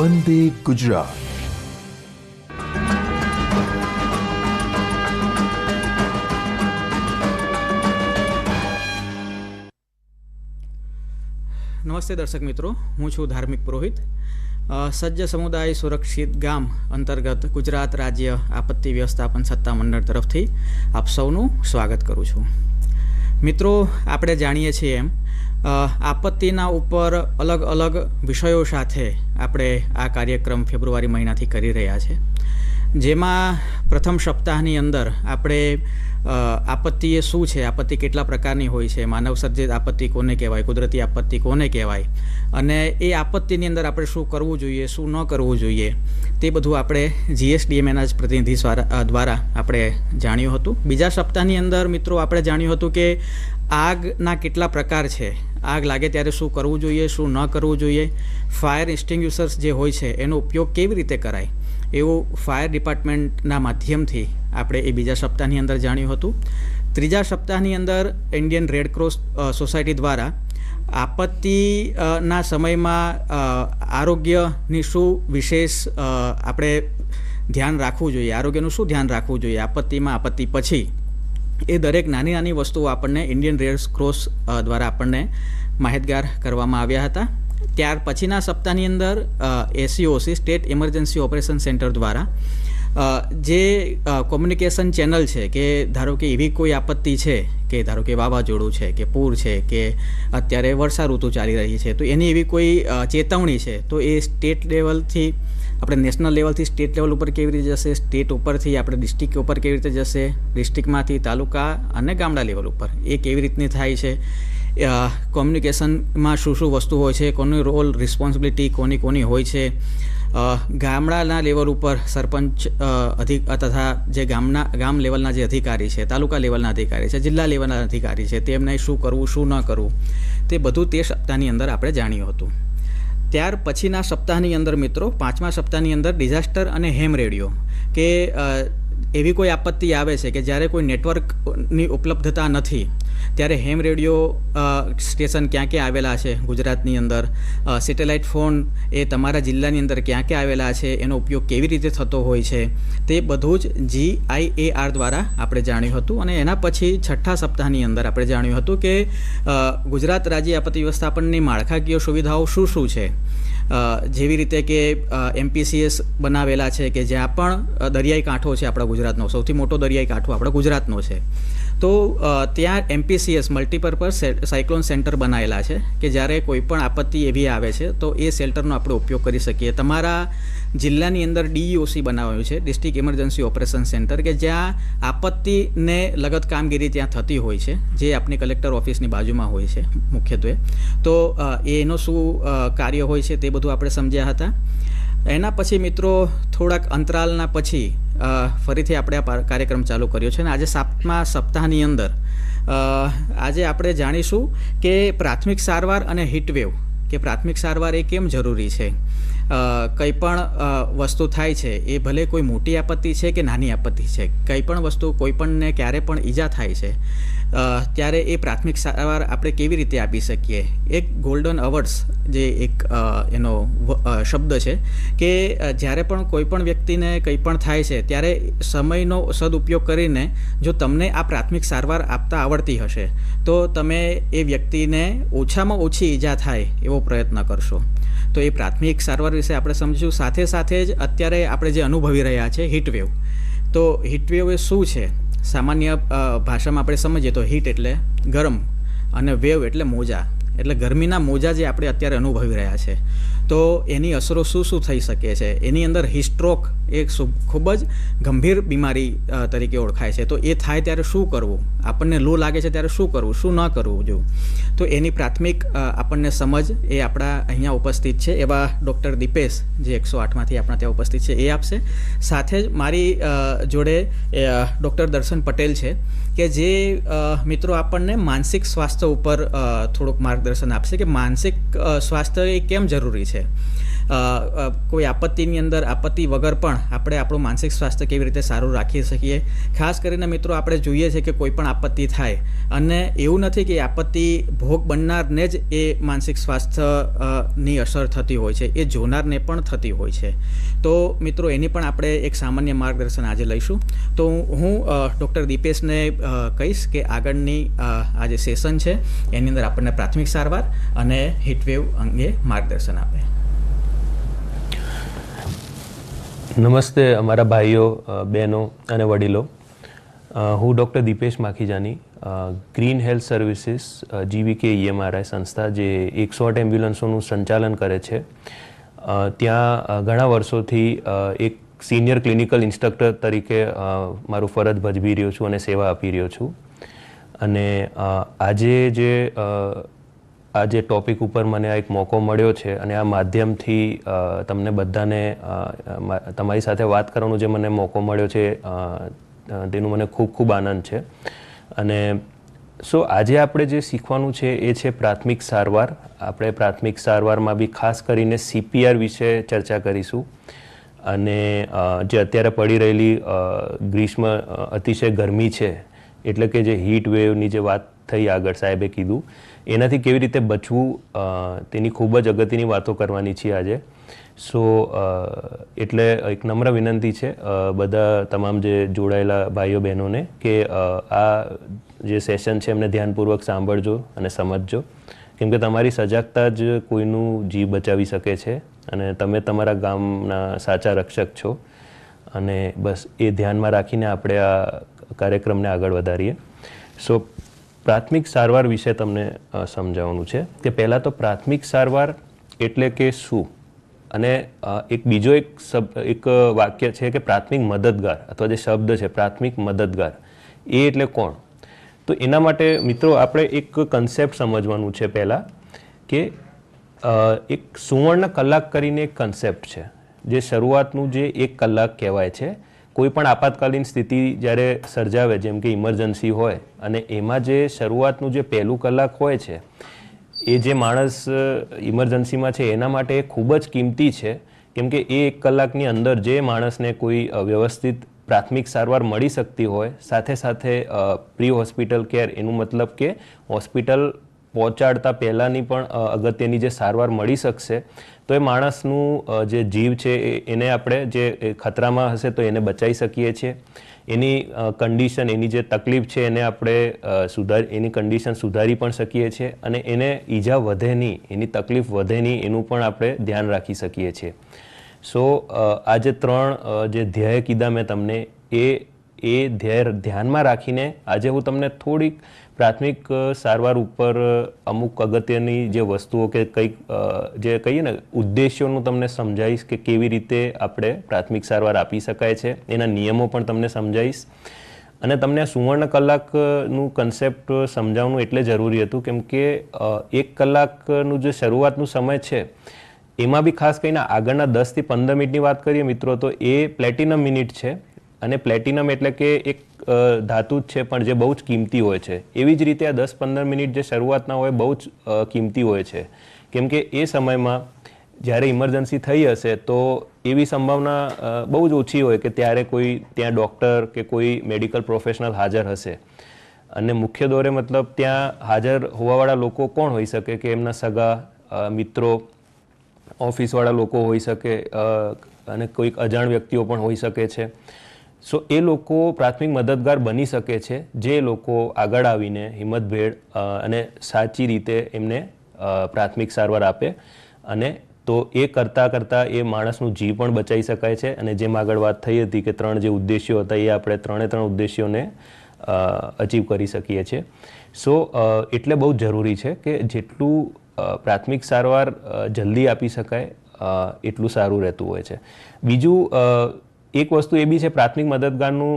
વંદે ગુજરાત. નમસ્તે દર્શક મિત્રો, હું છું ધાર્મિક પુરોહિત. સજ્જ સમુદાય સુરક્ષિત ગામ અંતર્ગત ગુજરાત રાજ્ય આપત્તિ વ્યવસ્થાપન સત્તામંડળ તરફથી આપ સૌનું સ્વાગત કરું છું. મિત્રો, આપણે જાણીએ છીએ એમ આપત્તિના ઉપર અલગ અલગ વિષયો સાથે આપણે આ કાર્યક્રમ ફેબ્રુઆરી મહિનાથી કરી રહ્યા છે, જેમાં પ્રથમ સપ્તાહની અંદર આપણે આપત્તિ એ શું છે, આપત્તિ કેટલા પ્રકારની હોય છે, માનવ સર્જિત આપત્તિ કોને કહેવાય, કુદરતી આપત્તિ કોને કહેવાય, અને એ આપત્તિની અંદર આપણે શું કરવું જોઈએ, શું ન કરવું જોઈએ, તે બધું આપણે GSDMAના જ પ્રતિનિધિ દ્વારા આપણે જાણ્યું હતું. બીજા સપ્તાહની અંદર મિત્રો આપણે જાણ્યું હતું કે આગના કેટલા પ્રકાર છે, આગ લાગે ત્યારે શું કરવું જોઈએ, શું ન કરવું જોઈએ, ફાયર એક્સટિંગ્યુશર્સ જે હોય છે એનો ઉપયોગ કેવી રીતે કરાય, એવું ફાયર ડિપાર્ટમેન્ટના માધ્યમથી આપણે એ બીજા સપ્તાહની અંદર જાણ્યું હતું. ત્રીજા સપ્તાહની અંદર ઇન્ડિયન રેડ ક્રોસ સોસાયટી દ્વારા આપત્તિના સમયમાં આરોગ્યની શું વિશેષ આપણે ધ્યાન રાખવું જોઈએ, આરોગ્યનું શું ધ્યાન રાખવું જોઈએ આપત્તિમાં, આપત્તિ પછી, એ દરેક નાની નાની વસ્તુઓ આપણને ઇન્ડિયન રેડ ક્રોસ દ્વારા આપણને માહિતગાર કરવામાં આવ્યા હતા. ત્યાર પછીના સપ્તાહની અંદર SEOC state emergency operation centre દ્વારા જે કોમ્યુનિકેશન ચેનલ છે કે ધારો કે એવી કોઈ આપત્તિ છે કે ધારો કે વાવાઝોડું છે કે પૂર છે કે અત્યારે વર્ષા ઋતુ ચાલી રહી છે, તો એની એવી કોઈ ચેતવણી છે તો એ સ્ટેટ લેવલથી આપણે નેશનલ લેવલથી સ્ટેટ લેવલ ઉપર કેવી રીતે જશે, સ્ટેટ ઉપરથી આપણે ડિસ્ટ્રિક્ટ ઉપર કેવી રીતે જશે, ડિસ્ટ્રિક્ટમાંથી તાલુકા અને ગામડા લેવલ ઉપર એ કેવી રીતની થાય છે, કોમ્યુનિકેશનમાં શું શું વસ્તુ હોય છે, કોની રોલ રિસ્પોન્સિબિલિટી કોની હોય છે, ગામડાના લેવલ ઉપર સરપંચ તથા જે ગામ લેવલના જે અધિકારી છે, તાલુકા લેવલના અધિકારી છે, જિલ્લા લેવલના અધિકારી છે, તેમને શું કરવું શું ન કરવું, તે બધું તે સપ્તાહની અંદર આપણે જાણ્યું હતું. ત્યાર પછીના સપ્તાહની અંદર મિત્રો, પાંચમા સપ્તાહની અંદર ડિઝાસ્ટર અને હેમ રેડિયો, કે એવી કોઈ આપત્તિ આવે છે કે જ્યારે કોઈ નેટવર્કની ઉપલબ્ધતા નથી ત્યારે હેમ રેડિયો સ્ટેશન ક્યાં ક્યાં આવેલા છે ગુજરાતની અંદર, સેટેલાઇટ ફોન એ તમારા જિલ્લાની અંદર ક્યાં ક્યાં આવેલા છે, એનો ઉપયોગ કેવી રીતે થતો હોય છે, તે બધું જ GIAR દ્વારા આપણે જાણ્યું હતું. અને એના પછી છઠ્ઠા સપ્તાહની અંદર આપણે જાણ્યું હતું કે ગુજરાત રાજ્ય આપત્તિ વ્યવસ્થાપનની માળખાકીય સુવિધાઓ શું શું છે, જેવી રીતે કે MPCS બનાવેલા છે કે જ્યાં પણ દરિયાઈ કાંઠો છે આપણા ગુજરાતનો, સૌથી મોટો દરિયાઈ કાંઠો આપણા ગુજરાતનો છે, તો ત્યાં MPCS મલ્ટીપર્પઝ સાયક્લોન સેન્ટર બનાવેલા છે કે જ્યારે કોઈ પણ આપત્તિ એવી આવે છે તો એ શેલ્ટરનો આપણે ઉપયોગ કરી શકીએ. તમારા જિલ્લાની અંદર DEOC બનાવ્યું છે, ડિસ્ટ્રિક્ટ ઇમરજન્સી ઓપરેશન સેન્ટર, કે જ્યાં આપત્તિને લગત કામગીરી ત્યાં થતી હોય છે, જે આપણી કલેક્ટર ઓફિસની બાજુમાં હોય છે મુખ્યત્વે. તો એનો શું કાર્ય હોય છે તે બધું આપણે સમજ્યા હતા. એના પછી મિત્રો થોડાક અંતરાલના પછી ફરીથી આપણે આ કાર્યક્રમ ચાલુ કર્યો છે અને આજે 7મા સપ્તાહની અંદર આજે આપણે જાણીશું કે પ્રાથમિક સારવાર અને હીટવેવ, કે પ્રાથમિક સારવાર એ કેમ જરૂરી છે. કંઈ પણ વસ્તુ થાય છે એ ભલે કોઈ મોટી આપત્તિ છે કે નાની આપત્તિ છે, કંઈ પણ વસ્તુ કોઈ પણને ક્યારે પણ ઈજા થાય છે ત્યારે એ પ્રાથમિક સારવાર આપણે કેવી રીતે આપી શકીએ. એક ગોલ્ડન અવર્સ જે એક એનો શબ્દ છે કે જ્યારે પણ કોઈ પણ વ્યક્તિને કંઈ પણ થાય છે ત્યારે સમયનો સદુપયોગ કરીને જો તમને આ પ્રાથમિક સારવાર આપતા આવડતી હશે તો તમે એ વ્યક્તિને ઓછામાં ઓછી ઈજા થાય એવો પ્રયત્ન કરશો. તો એ પ્રાથમિક સારવાર વિશે આપણે સમજીશું. સાથે સાથે જ અત્યારે આપણે જે અનુભવી રહ્યા છે હીટવેવ, તો હીટવેવ એ શું છે, સામાન્ય ભાષામાં આપણે સમજીએ તો હીટ એટલે ગરમ અને વેવ એટલે મોજા, એટલે ગરમીના મોજા જે આપણે અત્યારે અનુભવી રહ્યા છે, તો એની અસરો શું શું થઈ શકે છે. એની અંદર હિસ્ટ્રોક એ ખૂબ જ ગંભીર બીમારી તરીકે ઓળખાય છે. તો એ થાય ત્યારે શું કરવું, આપણને લૂ લાગે છે ત્યારે શું કરવું, શું ન કરવું જો, તો એની પ્રાથમિક આપણને સમજ એ આપણા અહીંયા ઉપસ્થિત છે એવા ડૉક્ટર દીપેશ, જે 108માંથી આપણા ત્યાં ઉપસ્થિત છે, એ આપશે. સાથે જ મારી જોડે ડૉક્ટર દર્શન પટેલ છે કે જે મિત્રો આપણને માનસિક સ્વાસ્થ્ય ઉપર થોડુંક માર્ગદર્શન આપશે કે માનસિક સ્વાસ્થ્ય એ કેમ જરૂરી છે. કોઈ આપત્તિની અંદર આપત્તિ વગર પણ આપણે આપણું માનસિક સ્વાસ્થ્ય કેવી રીતે સારું રાખી શકીએ. ખાસ કરીને મિત્રો આપણે જોઈએ છે કે કોઈ પણ આપત્તિ થાય અને એવું નથી કે આપત્તિ ભોગ બનનારને જ એ માનસિક સ્વાસ્થ્યની અસર થતી હોય છે, એ જોનારને પણ થતી હોય છે. તો મિત્રો એની પણ આપણે એક સામાન્ય માર્ગદર્શન આજે લઈશું. તો હું ડૉક્ટર દીપેશને કહીશ કે આગળની આ જે સેશન છે એની અંદર આપણને પ્રાથમિક સારવાર અને હીટવેવ અંગે માર્ગદર્શન આપે. નમસ્તે અમારા ભાઈઓ, બહેનો અને વડીલો. હું doctor Dipesh Makhijani, green health services GVK EMRI સંસ્થા જે 108 એમ્બ્યુલન્સોનું સંચાલન કરે છે, ત્યાં ઘણા વર્ષોથી એક સિનિયર ક્લિનિકલ ઇન્સ્ટ્રક્ટર તરીકે મારું ફરજ ભજવી રહ્યો છું અને સેવા આપી રહ્યો છું. અને આજે ટૉપિક ઉપર મને આ એક મોકો મળ્યો છે અને આ માધ્યમથી તમને બધાને તમારી સાથે વાત કરવાનો જે મને મોકો મળ્યો છે તેનું મને ખૂબ ખૂબ આનંદ છે. અને આજે આપણે જે શીખવાનું છે એ છે પ્રાથમિક સારવાર. આપણે પ્રાથમિક સારવારમાં બી ખાસ કરીને CPR વિશે ચર્ચા કરીશું. અને જે અત્યારે પડી રહેલી ગ્રીષ્મ અતિશય ગરમી છે, એટલે કે જે હીટ વેવની જે વાત થઈ આગળ સાહેબે કીધું, એનાથી કેવી રીતે બચવું તેની ખૂબ જ અગત્યની વાતો કરવાની છે આજે. એટલે એક નમ્ર વિનંતી છે બધા તમામ જે જોડાયેલા ભાઈઓ બહેનોને કે આ જે સેશન છે એમને ધ્યાનપૂર્વક સાંભળજો અને સમજજો, કેમ કે તમારી સજાગતા જ કોઈનું જીવ બચાવી શકે છે અને તમે તમારા ગામના સાચા રક્ષક છો. અને બસ એ ધ્યાનમાં રાખીને આપણે આ કાર્યક્રમને આગળ વધારીએ. પ્રાથમિક સારવાર વિશે તમને સમજાવવાનું છે કે પહેલાં તો પ્રાથમિક સારવાર એટલે કે શું, અને બીજો એક વાક્ય છે કે પ્રાથમિક મદદગાર અથવા જે શબ્દ છે પ્રાથમિક મદદગાર, એ એટલે કોણ? તો એના માટે મિત્રો આપણે એક કન્સેપ્ટ સમજવાનું છે પહેલાં, કે એક સુવર્ણ કલાક કરીને એક કન્સેપ્ટ છે, જે શરૂઆતનું જે 1 કલાક કહેવાય છે. કોઈ પણ આપાતકાલીન સ્થિતિ જ્યારે સર્જાવે, જેમ કે ઇમરજન્સી હોય, અને એમાં જે શરૂઆતનું જે પહેલું કલાક હોય છે, એ જે માણસ ઇમરજન્સીમાં છે એના માટે ખૂબ જ કિંમતી છે. કેમ કે એ 1 કલાકની અંદર જે માણસને કોઈ વ્યવસ્થિત પ્રાથમિક સારવાર મળી શકતી હોય, સાથે સાથે પ્રી હોસ્પિટલ કેર, એનું મતલબ કે હોસ્પિટલ પહોંચાડતા પહેલાંની પણ અગત્યની જે સારવાર મળી શકશે, તો એ માણસનું જે જીવ છે એને આપણે જે ખતરામાં હશે તો એને બચાવી શકીએ છીએ. એની કન્ડિશન, એની જે તકલીફ છે એને આપણે એની કન્ડિશન સુધારી પણ શકીએ છીએ, અને એને ઈજા વધે નહીં, એની તકલીફ વધે નહીં, એનું પણ આપણે ધ્યાન રાખી શકીએ છીએ. આ જે 3 જે ધ્યેય કીધા મેં તમને, એ ધ્યેય ધ્યાનમાં રાખીને આજે હું તમને થોડીક પ્રાથમિક સારવાર ઉપર અમુક અગત્યની જે વસ્તુઓ કે કંઈક જે કહીએ ને ઉદ્દેશ્યોનું તમને સમજાવીશ કે કેવી રીતે આપણે પ્રાથમિક સારવાર આપી શકાય છે. એના નિયમો પણ તમને સમજાવીશ. અને તમને સુવર્ણ કલાકનું કન્સેપ્ટ સમજાવવાનું એટલે જરૂરી હતું કેમ કે 1 કલાકનું જે શરૂઆતનું સમય છે એમાં બી ખાસ કરીને આગળના 10 થી 15 મિનિટની વાત કરીએ મિત્રો, તો એ પ્લેટિનમ મિનિટ છે. અને પ્લેટિનમ એટલે કે એક ધાતુ જ છે પણ જે બહુ જ કિંમતી હોય છે. એવી જ રીતે આ 10-15 મિનિટ જે શરૂઆતના હોય બહુ જ કિંમતી હોય છે, કેમ કે એ સમયમાં જ્યારે ઇમરજન્સી થઈ હશે તો એવી સંભાવના બહુ જ ઓછી હોય કે ત્યારે કોઈ ત્યાં ડૉક્ટર કે કોઈ મેડિકલ પ્રોફેશનલ હાજર હશે. અને મુખ્ય દોરે મતલબ ત્યાં હાજર હોવાવાળા લોકો કોણ હોઈ શકે કે એમના સગા, મિત્રો, ઓફિસવાળા લોકો હોઈ શકે, અને કોઈક અજાણ વ્યક્તિઓ પણ હોઈ શકે છે. એ લોકો પ્રાથમિક મદદગાર બની શકે છે, જે લોકો આગળ આવીને હિંમતભેર અને સાચી રીતે એમને પ્રાથમિક સારવાર આપે. અને તો એ કરતાં એ માણસનું જીવ પણ બચાવી શકાય છે. અને જેમ આગળ વાત થઈ હતી કે 3 જે ઉદ્દેશ્યો હતા એ આપણે 3 ઉદ્દેશ્યોને અચીવ કરી શકીએ છીએ. એટલે બહુ જરૂરી છે કે જેટલું પ્રાથમિક સારવાર જલ્દી આપી શકાય એટલું સારું રહેતું હોય છે. બીજું એક વસ્તુ એ બી છે, પ્રાથમિક મદદગારનું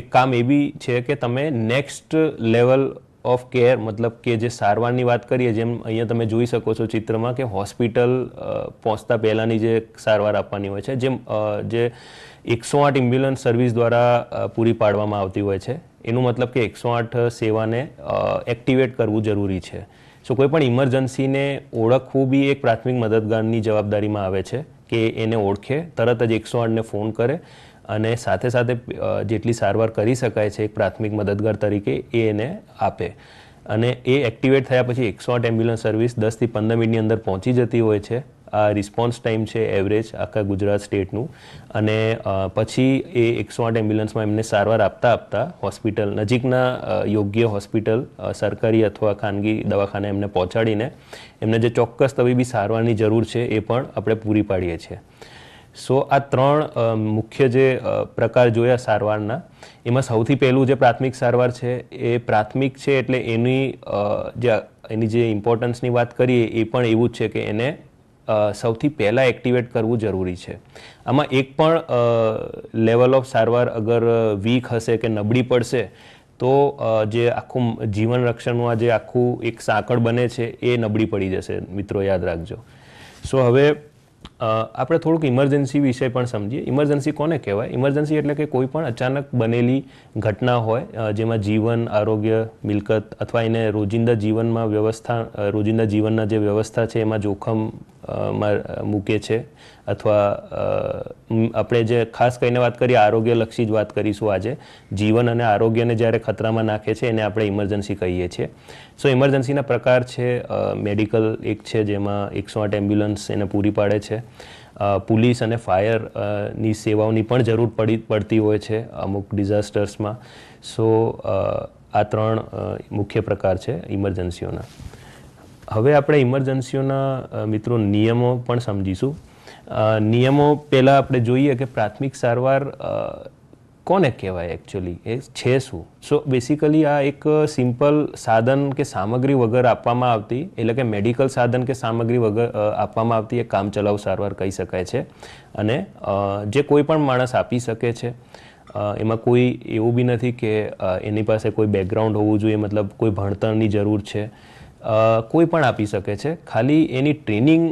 એક કામ એ બી છે કે તમે નેક્સ્ટ લેવલ ઓફ કેર, મતલબ કે જે સારવારની વાત કરીએ, જેમ અહીંયા તમે જોઈ શકો છો ચિત્રમાં કે હોસ્પિટલ પહોંચતા પહેલાંની જે સારવાર આપવાની હોય છે, જેમ જે 108 એમ્બ્યુલન્સ સર્વિસ દ્વારા પૂરી પાડવામાં આવતી હોય છે. એનું મતલબ કે 108 સેવાને એક્ટિવેટ કરવું જરૂરી છે. સો કોઈ પણ ઇમરજન્સીને ઓળખવું બી એક પ્રાથમિક મદદગારની જવાબદારીમાં આવે છે કે એને ઓળખે, તરત જ 108ને ફોન કરે અને સાથે સાથે જેટલી સારવાર કરી શકાય છે એક પ્રાથમિક મદદગાર તરીકે એ એને આપે. અને એ એક્ટિવેટ થયા પછી 108 એમ્બ્યુલન્સ સર્વિસ 10થી 15 મિનિટની અંદર પહોંચી જતી હોય છે. આ રિસ્પોન્સ ટાઈમ છે એવરેજ આખા ગુજરાત સ્ટેટનું. અને પછી એ 108 એમ્બ્યુલન્સમાં એમને સારવાર આપતા હોસ્પિટલ નજીકના યોગ્ય હોસ્પિટલ સરકારી અથવા ખાનગી દવાખાને એમને પહોંચાડીને એમને જે ચોક્કસ તબીબી સારવારની જરૂર છે એ પણ આપણે પૂરી પાડીએ છીએ. સો આ 3 મુખ્ય જે પ્રકાર જોયા સારવારના, એમાં સૌથી પહેલું જે પ્રાથમિક સારવાર છે એ પ્રાથમિક છે એટલે એની જે ઇમ્પોર્ટન્સની વાત કરીએ એ પણ એવું જ છે કે એને સૌથી પહેલાં એક્ટિવેટ કરવું જરૂરી છે. આમાં એક પણ લેવલ ઓફ સારવાર અગર વીક હશે કે નબળી પડશે તો જે આખું જીવન રક્ષણનું આ જે આખું એક સાંકળ બને છે એ નબળી પડી જશે. મિત્રો યાદ રાખજો. સો હવે આપણે થોડુંક ઇમરજન્સી વિશે પણ સમજીએ. ઇમરજન્સી કોને કહેવાય? ઇમરજન્સી એટલે કે કોઈ પણ અચાનક બનેલી ઘટના હોય જેમાં જીવન, આરોગ્ય, મિલકત અથવા એને રોજિંદા જીવનના જે વ્યવસ્થા છે એમાં જોખમ મૂકે છે. અથવા આપણે જે ખાસ કરીને વાત કરીએ આરોગ્યલક્ષી જ વાત કરીશું આજે. જીવન અને આરોગ્યને જ્યારે ખતરામાં નાખે છે એને આપણે ઇમરજન્સી કહીએ છીએ. સો ઇમરજન્સીના પ્રકાર છે મેડિકલ એક છે જેમાં 108 એમ્બ્યુલન્સ એને પૂરી પાડે છે. પોલીસ અને ફાયરની સેવાઓની પણ જરૂર પડતી હોય છે અમુક ડિઝાસ્ટર્સમાં. સો આ 3 મુખ્ય પ્રકાર છે ઇમરજન્સીઓના. હવે આપણે ઇમરજન્સીઓના મિત્રો નિયમો પણ સમજીશું. નિયમો પહેલાં આપણે જોઈએ કે પ્રાથમિક સારવાર કોને કહેવાય એકચ્યુઅલી, એ છે શું? સો બેસિકલી આ એક સિમ્પલ સાધન કે સામગ્રી વગર આપવામાં આવતી, એટલે કે મેડિકલ સાધન કે સામગ્રી વગર આપવામાં આવતી એક કામચલાઉ સારવાર કહી શકાય છે. અને જે કોઈ પણ માણસ આપી શકે છે. એમાં કોઈ એવું બી નથી કે એની પાસે કોઈ બેકગ્રાઉન્ડ હોવું જોઈએ, મતલબ કોઈ ભણતરની જરૂર છે. કોઈ પણ આપી શકે છે. ખાલી એની ટ્રેનિંગ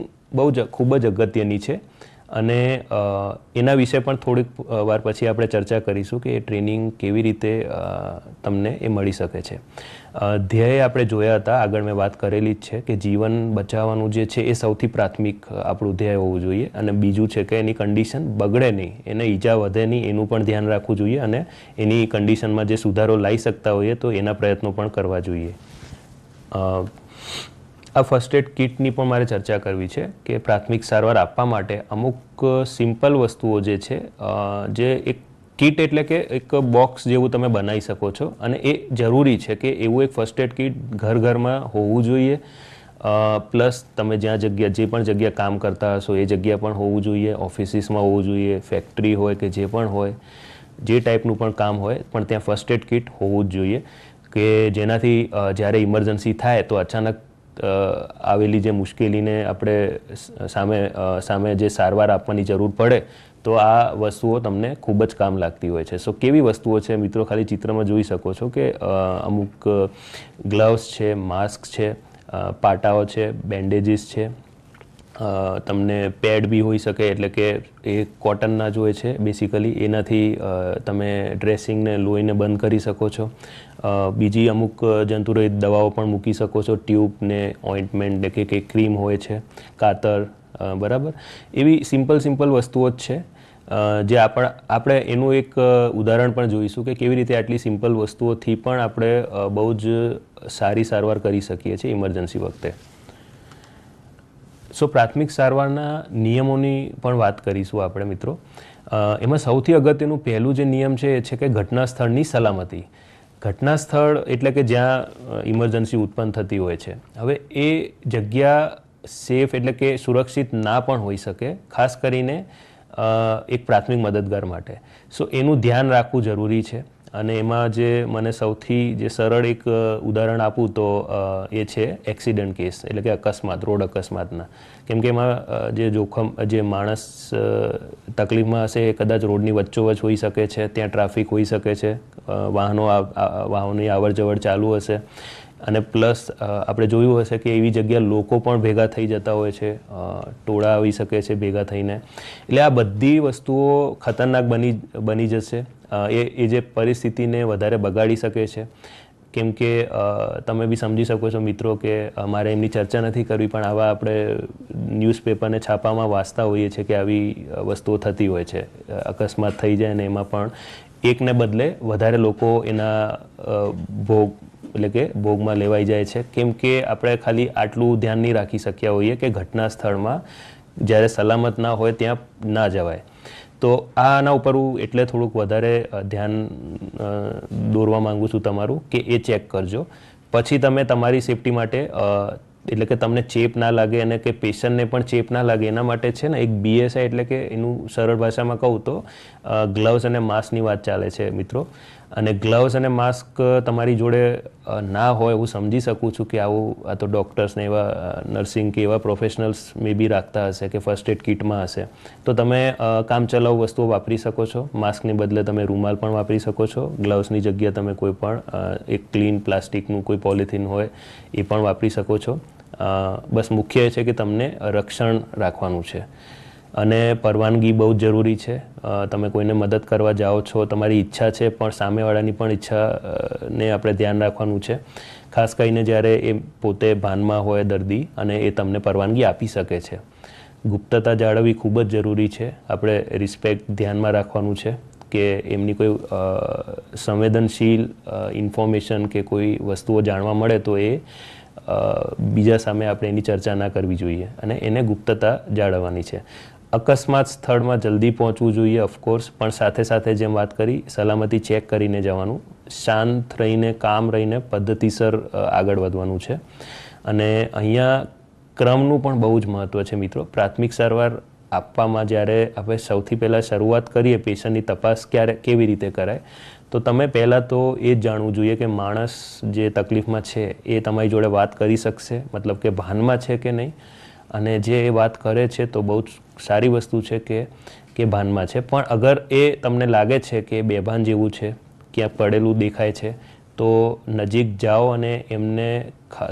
ખૂબ જ અગત્યની છે. અને એના વિશે પણ થોડીક વાર પછી આપણે ચર્ચા કરીશું કે એ ટ્રેનિંગ કેવી રીતે તમને એ મળી શકે છે. ધ્યેય આપણે જોયા હતા, આગળ મેં વાત કરેલી જ છે કે જીવન બચાવવાનું જે છે એ સૌથી પ્રાથમિક આપણું ધ્યેય હોવું જોઈએ. અને બીજું છે કે એની કન્ડિશન બગડે નહીં, એને ઈજા વધે નહીં એનું પણ ધ્યાન રાખવું જોઈએ. અને એની કન્ડિશનમાં જે સુધારો લાવી શકતા હોઈએ તો એના પ્રયત્નો પણ કરવા જોઈએ. આ ફર્સ્ટ એડ કિટની પણ મારે ચર્ચા કરવી છે કે પ્રાથમિક સારવાર આપવા માટે અમુક સિમ્પલ વસ્તુઓ જે છે, જે એક કિટ એટલે કે એક બોક્સ જેવું તમે બનાવી શકો છો. અને એ જરૂરી છે કે એવું એક ફર્સ્ટ એડ કિટ ઘરમાં હોવું જોઈએ. પ્લસ તમે જે પણ જગ્યા કામ કરતા હશો એ જગ્યા પણ હોવું જોઈએ, ઓફિસીસમાં હોવું જોઈએ, ફેક્ટરી હોય કે જે પણ હોય, જે ટાઈપનું પણ કામ હોય, પણ ત્યાં ફર્સ્ટ એડ કિટ હોવું જ જોઈએ કે જેનાથી જ્યારે ઇમરજન્સી થાય તો અચાનક આવેલી જે મુશ્કેલીને આપણે સામે જે સારવાર આપવાની જરૂર પડે તો આ વસ્તુઓ તમને ખૂબ જ કામ લાગતી હોય છે. સો કેવી વસ્તુઓ છે મિત્રો, ખાલી ચિત્રમાં જોઈ શકો છો કે અમુક ગ્લવ્સ છે, માસ્ક છે, પાટાઓ છે, બેન્ડેજીસ છે, તમને પેડ બી હોઈ શકે, એટલે કે એ કોટનના જ હોય છે બેસિકલી. એનાથી તમે ડ્રેસિંગને લોહીને બંધ કરી શકો છો. બીજી અમુક જંતુરહિત દવાઓ પણ મૂકી શકો છો, ટ્યુબ ને ઓઇન્ટમેન્ટ કે ક્રીમ હોય છે, કાતર, બરાબર. એવી સિમ્પલ વસ્તુઓ જ છે જે આપણે એનું એક ઉદાહરણ પણ જોઈશું કે કેવી રીતે આટલી સિમ્પલ વસ્તુઓથી પણ આપણે બહુ જ સારી સારવાર કરી શકીએ છીએ ઇમરજન્સી વખતે. સો પ્રાથમિક સારવારના નિયમોની પણ વાત કરીશું આપણે મિત્રો. એમાં સૌથી અગત્યનું પહેલું જે નિયમ છે એ છે કે ઘટના સ્થળની સલામતી. ઘટના સ્થળ એટલે કે જ્યાં ઇમરજન્સી ઉત્પન્ન થતી હોય છે. હવે એ જગ્યા સેફ એટલે કે સુરક્ષિત ના પણ હોઈ શકે, ખાસ કરીને એક પ્રાથમિક મદદગાર માટે. સો એનું ધ્યાન રાખવું જરૂરી છે. અને એમાં જે મને સૌથી જે સરળ એક ઉદાહરણ આપું તો એ છે એક્સિડન્ટ કેસ, એટલે કે અકસ્માત, રોડ અકસ્માતના. કેમ કે એમાં જે જોખમ, જે માણસ તકલીફમાં હશે એ કદાચ રોડની વચ્ચોવચ્ચ હોઈ શકે છે, ત્યાં ટ્રાફિક હોઈ શકે છે, વાહનોની અવર જવર ચાલુ હશે. અને પ્લસ આપણે જોયું હશે કે એવી જગ્યા લોકો પણ ભેગા થઈ જતા હોય છે, ટોળા આવી શકે છે ભેગા થઈને. એટલે આ બધી વસ્તુઓ ખતરનાક બની જશે. એ જે પરિસ્થિતિને વધારે બગાડી શકે છે. કેમ કે તમે બી સમજી શકો છો મિત્રો કે અમારે એમની ચર્ચા નથી કરવી, પણ આવા આપણે ન્યૂઝપેપરને છાપામાં વાંચતા હોઈએ છીએ કે આવી વસ્તુઓ થતી હોય છે, અકસ્માત થઈ જાય અને એમાં પણ એકને બદલે વધારે લોકો એના ભોગમાં લેવાઈ જાય છે, કેમ કે આપણે ખાલી આટલું ધ્યાન નહીં રાખી શક્યા હોઈએ કે ઘટના સ્થળમાં જ્યારે સલામત ના હોય ત્યાં ના જવાય. તો આના ઉપર હું એટલે થોડુંક વધારે ધ્યાન દોરવા માંગુ છું તમારું કે એ ચેક કરજો. પછી તમે તમારી સેફટી માટે એટલે કે તમને ચેપ ના લાગે અને કે પેશન્ટને પણ ચેપ ના લાગે એના માટે છે ને એક BSI એટલે કે એનું સરળ ભાષામાં કહું તો ગ્લવ્સ અને માસ્કની વાત ચાલે છે મિત્રો. અને ગ્લવ્સ અને માસ્ક તમારી જોડે ના હોય હું સમજી શકું છું કે આ તો ડૉક્ટર્સ ને એવા નર્સિંગ કે એવા પ્રોફેશનલ્સ મે બી રાખતા હશે કે ફર્સ્ટ એડ કિટમાં હશે, તો તમે કામચલાઉ વસ્તુઓ વાપરી શકો છો. માસ્કની બદલે તમે રૂમાલ પણ વાપરી શકો છો. ગ્લવ્સની જગ્યાએ તમે કોઈ પણ એક ક્લીન પ્લાસ્ટિકનું કોઈ પોલિથીન હોય એ પણ વાપરી શકો છો. બસ મુખ્ય એ છે કે તમને રક્ષણ રાખવાનું છે અને પરવાનગી બહુ જ જરૂરી છે. તમે કોઈને મદદ કરવા જાઓ છો, તમારી ઈચ્છા છે પણ સામેવાળાની પણ ઈચ્છાને આપણે ધ્યાન રાખવાનું છે, ખાસ કરીને જ્યારે એ પોતે ભાનમાં હોય દર્દી અને એ તમને પરવાનગી આપી શકે છે. ગુપ્તતા જાળવવી ખૂબ જ જરૂરી છે. આપણે રિસ્પેક્ટ ધ્યાનમાં રાખવાનું છે કે એમની કોઈ સંવેદનશીલ ઇન્ફોર્મેશન કે કોઈ વસ્તુઓ જાણવા મળે તો એ બીજા સામે આપણે એની ચર્ચા ના કરવી જોઈએ અને એને ગુપ્તતા જાળવવાની છે. અકસ્માત સ્થળમાં જલ્દી પહોંચવું જોઈએ ઓફકોર્સ, પણ સાથે સાથે જેમ વાત કરી સલામતી ચેક કરીને જવાનું, શાંત રહીને કામ રહીને પદ્ધતિસર આગળ વધવાનું છે. અને અહીંયા ક્રમનું પણ બહુ જ મહત્ત્વ છે મિત્રો. પ્રાથમિક સારવાર આપવામાં જ્યારે આપણે સૌથી પહેલાં શરૂઆત કરીએ પેશન્ટની તપાસ કેવી રીતે કરાય, તો તમે પહેલાં તો એ જ જાણવું જોઈએ કે માણસ જે તકલીફમાં છે એ તમારી જોડે વાત કરી શકશે, મતલબ કે ભાનમાં છે કે નહીં. અને જે એ વાત કરે છે તો બહુ જ સારી વસ્તુ છે કે ભાનમાં છે, પણ અગર એ તમને લાગે છે કે બેભાન જેવું છે, ક્યાંક પડેલું દેખાય છે, તો નજીક જાઓ અને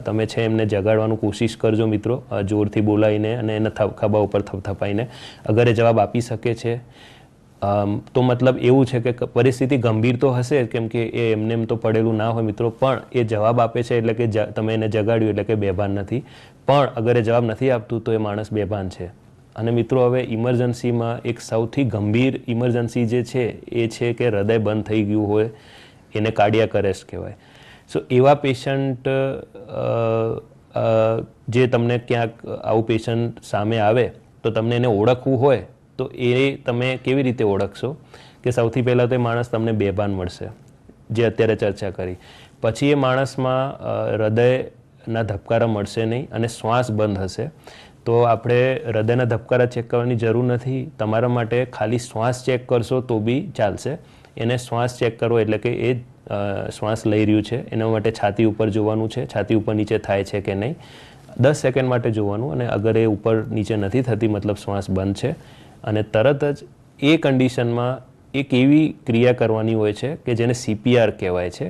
તમે છે એમને જગાડવાનું કોશિશ કરજો મિત્રો, જોરથી બોલાવીને અને એના ખભા ઉપર થપથપાઈને. અગર એ જવાબ આપી શકે છે તો મતલબ એવું છે કે પરિસ્થિતિ ગંભીર તો હશે, કેમ કે એ એમને તો પડેલું ના હોય મિત્રો, પણ એ જવાબ આપે છે એટલે કે તમે એને જગાડ્યું એટલે કે બેભાન નથી. પણ અગર એ જવાબ નથી આપતું તો એ માણસ બેભાન છે. અને મિત્રો હવે ઇમરજન્સીમાં એક સૌથી ગંભીર ઇમરજન્સી જે છે એ છે કે હૃદય બંધ થઈ ગયું હોય, એને કાર્ડિયાક અરેસ્ટ કહેવાય. સો એવા પેશન્ટ જે તમને ક્યાંક આવું પેશન્ટ સામે આવે તો તમને એને ઓળખવું હોય તો એ તમે કેવી રીતે ઓળખશો કે સૌથી પહેલાં તો એ માણસ તમને બેભાન મળશે, જે અત્યારે ચર્ચા કરી. પછી એ માણસમાં હૃદયના ધબકારા મળશે નહીં અને શ્વાસ બંધ હશે. તો આપણે હૃદયના ધબકારા ચેક કરવાની જરૂર નથી. તમારા માટે ખાલી શ્વાસ ચેક કરશો તો બી ચાલશે. એને શ્વાસ ચેક કરવો એટલે કે એ શ્વાસ લઈ રહ્યું છે, એના માટે છાતી ઉપર જોવાનું છે, છાતી ઉપર નીચે થાય છે કે નહીં, 10 સેકન્ડ માટે જોવાનું. અને અગર એ ઉપર નીચે નથી થતી મતલબ શ્વાસ બંધ છે, અને તરત જ એ કન્ડિશનમાં એક એવી ક્રિયા કરવાની હોય છે કે જેને CPR કહેવાય છે,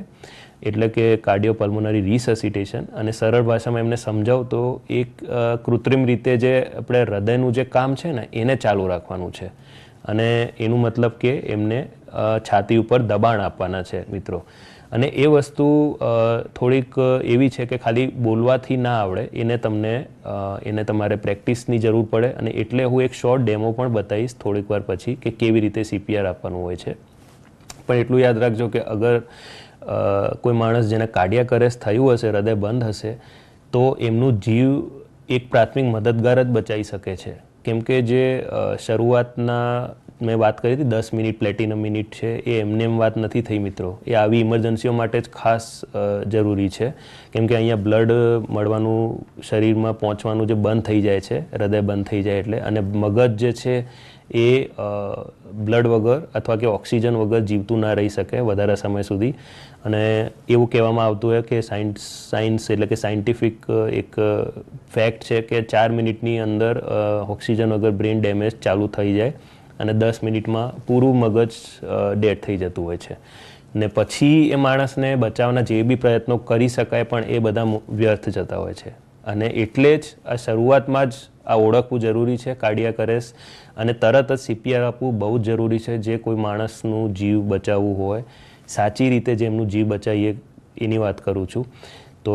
એટલે કે કાર્ડિયોપલ્મોનરી રિસસિટેશન. અને સરળ ભાષામાં એમને સમજાવું તો એક કૃત્રિમ રીતે જે આપણે હૃદયનું જે કામ છે ને એને ચાલુ રાખવાનું છે. અને એનું મતલબ કે એમને છાતી ઉપર દબાણ આપવાના છે મિત્રો. અને એ વસ્તુ થોડીક એવી છે કે ખાલી બોલવાથી ના આવડે, એને તમારે પ્રેક્ટિસની જરૂર પડે. અને એટલે હું એક શોર્ટ ડેમો પણ બતાવીશ થોડીક વાર પછી કે કેવી રીતે CPR આપવાનું હોય છે. પણ એટલું યાદ રાખજો કે અગર કોઈ માણસ જેને કાર્ડિયાક અરેસ્ટ થયું હશે, હૃદય બંધ હશે, તો એમનું જીવ એક પ્રાથમિક મદદગાર જ બચાવી શકે છે. કેમ કે જે શરૂઆતના મેં વાત કરી હતી 10 મિનિટ પ્લેટિનમ મિનિટ છે, એ એમને એમ વાત નથી થઈ મિત્રો. એ આવી ઇમરજન્સીઓ માટે જ ખાસ જરૂરી છે. કેમ કે અહીંયા બ્લડ મળવાનું, શરીરમાં પહોંચવાનું જે બંધ થઈ જાય છે, હૃદય બંધ થઈ જાય એટલે, અને મગજ જે છે એ બ્લડ વગર અથવા કે ઓક્સિજન વગર જીવતું ના રહી શકે વધારે સમય સુધી. અને એવું કહેવામાં આવતું હોય કે સાયન્સ એટલે કે સાયન્ટિફિક એક ફેક્ટ છે કે 4 મિનિટની અંદર ઓક્સિજન વગર બ્રેન ડેમેજ ચાલુ થઈ જાય અને 10 મિનિટમાં પૂરું મગજ ડેડ થઈ જતું હોય છે. ને પછી એ માણસને બચાવવાના જે બી પ્રયત્નો કરી શકાય પણ એ બધા વ્યર્થ જતા હોય છે. અને એટલે જ આ શરૂઆતમાં જ આ ઓળખવું જરૂરી છે કાર્ડિયાક અરેસ્ટ, અને તરત જ CPR આપવું બહુ જ જરૂરી છે. જે કોઈ માણસનું જીવ બચાવવું હોય, સાચી રીતે જે એમનું જીવ બચાવીએ એની વાત કરું છું. તો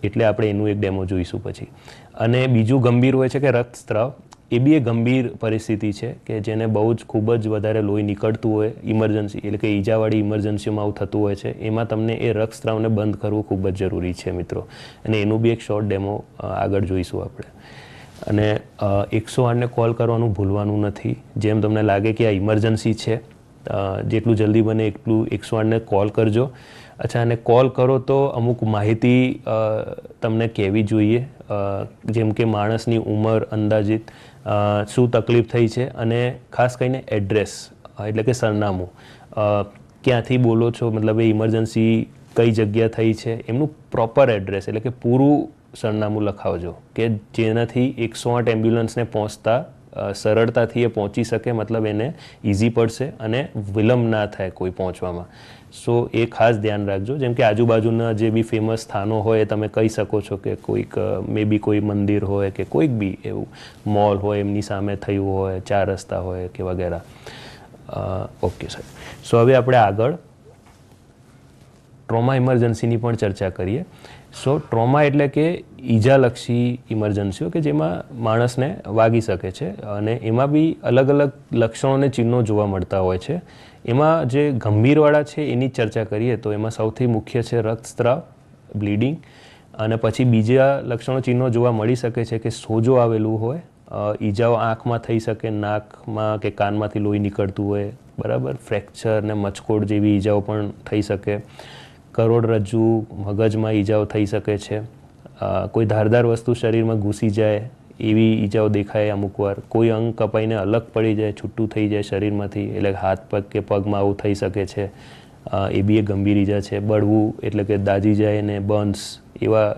એટલે આપણે એનું એક ડેમો જોઈશું પછી. અને બીજું ગંભીર હોય છે કે રક્તસ્રાવ. એ બી એક ગંભીર પરિસ્થિતિ છે કે જેને બહુ જ ખૂબ જ વધારે લોહી નીકળતું હોય, ઇમરજન્સી એટલે કે ઈજાવાળી ઇમરજન્સીમાં આવું થતું હોય છે. એમાં તમને એ રક્તસ્રાવને બંધ કરવું ખૂબ જ જરૂરી છે મિત્રો. અને એનું બી એક શોર્ટ ડેમો આગળ જોઈશું આપણે. અને 108ને કોલ કરવાનું ભૂલવાનું નથી. જેમ તમને લાગે કે આ ઇમરજન્સી છે, જેટલું જલ્દી બને એટલું 108ને કોલ કરજો. અચ્છા, અને કોલ કરો તો અમુક માહિતી તમને કહેવી જોઈએ, જેમ કે માણસની ઉંમર, અંદાજિત શું તકલીફ થઈ છે, અને ખાસ કરીને એડ્રેસ એટલે કે સરનામું, ક્યાંથી બોલો છો, મતલબ એ ઇમરજન્સી કઈ જગ્યા થઈ છે, એમનું પ્રોપર એડ્રેસ એટલે કે પૂરું સરનામું લખાવજો કે જેનાથી 108 એમ્બ્યુલન્સને પહોંચતા સરળતાથી એ પહોંચી શકે, મતલબ એને ઇઝી પડશે અને વિલંબ ના થાય કોઈ પહોંચવામાં. સો એ ખાસ ધ્યાન રાખજો. જેમ કે આજુબાજુના જે બી ફેમસ સ્થાનો હોય એ તમે કહી શકો છો કે કોઈક મે બી કોઈ મંદિર હોય કે કોઈક બી એવું મોલ હોય એમની સામે થયું હોય, 4 રસ્તા હોય કે વગેરે. Okay sir. સો હવે આપણે આગળ ટ્રોમા ઇમરજન્સીની પણ ચર્ચા કરીએ. સો ટ્રોમા એટલે કે ઈજાલક્ષી ઇમરજન્સીઓ કે જેમાં માણસને વાગી શકે છે, અને એમાં બી અલગ અલગ લક્ષણો અને ચિહ્નો જોવા મળતા હોય છે. એમાં જે ગંભીરવાળા છે એની ચર્ચા કરીએ તો એમાં સૌથી મુખ્ય છે રક્તસ્રાવ, બ્લીડિંગ, અને પછી બીજા લક્ષણો ચિહ્નો જોવા મળી શકે છે કે સોજો આવેલું હોય, ઈજાઓ આંખમાં થઈ શકે, નાકમાં કે કાનમાંથી લોહી નીકળતું હોય, બરાબર, ફ્રેક્ચર ને મચકોડ જેવી ઈજાઓ પણ થઈ શકે, કરોડરજ્જુ, મગજમાં ઈજાઓ થઈ શકે છે, કોઈ ધારદાર વસ્તુ શરીરમાં ઘૂસી જાય એવી ઈજાઓ દેખાય અમુક વાર, કોઈ અંગ કપાઈને અલગ પડી જાય, છૂટું થઈ જાય શરીરમાંથી, એટલે હાથ પગ કે પગમાં આવું થઈ શકે છે. એ બી એક ગંભીર ઈજા છે. બળવું એટલે કે દાજી જાય ને બર્ન્સ, એવા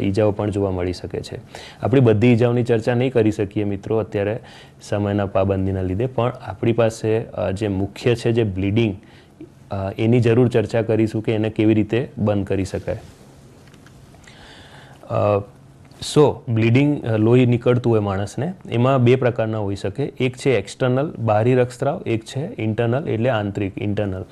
ઈજાઓ પણ જોવા મળી શકે છે. આપણી બધી ઈજાઓની ચર્ચા નહીં કરી શકીએ મિત્રો અત્યારે સમયના પાબંદીના લીધે, પણ આપણી પાસે જે મુખ્ય છે જે બ્લીડિંગ, એની જરૂર ચર્ચા કરીશું કે એને કેવી રીતે બંધ કરી શકાય. સો બ્લીડિંગ, લોહી નીકળતું હોય માણસને, એમાં 2 પ્રકારના હોઈ શકે. એક છે એક્સટર્નલ બાહરી રક્તસ્રાવ, એક છે ઇન્ટરનલ એટલે આંતરિક ઇન્ટરનલ.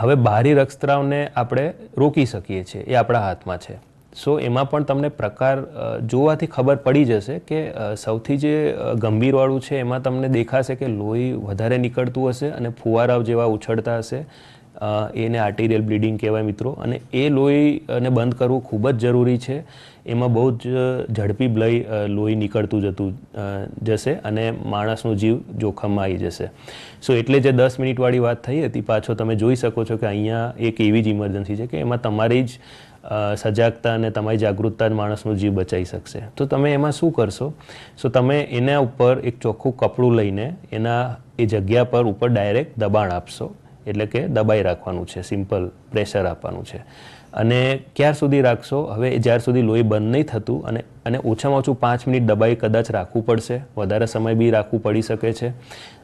હવે બાહરી રક્તસ્રાવને આપણે રોકી શકીએ છીએ, એ આપણા હાથમાં છે. સો એમાં પણ તમને પ્રકાર જોવાથી ખબર પડી જશે કે સૌથી જે ગંભીરવાળું છે એમાં તમને દેખાશે કે લોહી વધારે નીકળતું હશે અને ફુવારાઓ જેવા ઉછળતા હશે. એને આર્ટેરિયલ બ્લીડિંગ કહેવાય મિત્રો. અને એ લોહીને બંધ કરવું ખૂબ જ જરૂરી છે. એમાં બહુ જ ઝડપી લોહી નીકળતું જશે અને માણસનો જીવ જોખમમાં આવી જશે. સો એટલે જે 10 મિનિટવાળી વાત થઈ હતી, પાછો તમે જોઈ શકો છો કે અહીંયા એક એવી જ ઇમરજન્સી છે કે એમાં તમારી જ સજાગતા અને તમારી જાગૃતતા જ માણસનો જીવ બચાવી શકશે. તો તમે એમાં શું કરશો? સો તમે એના ઉપર એક ચોખ્ખું કપડું લઈને એના એ જગ્યા પર ઉપર ડાયરેક્ટ દબાણ આપશો, એટલે કે દબાઈ રાખવાનું છે, સિમ્પલ પ્રેશર આપવાનું છે. અને ક્યાર સુધી રાખશો? હવે જ્યાર સુધી લોહી બંધ નહીં થતું, અને ઓછામાં ઓછું 5 મિનિટ દબાઈ કદાચ રાખવું પડશે, વધારે સમય બી રાખવું પડી શકે છે.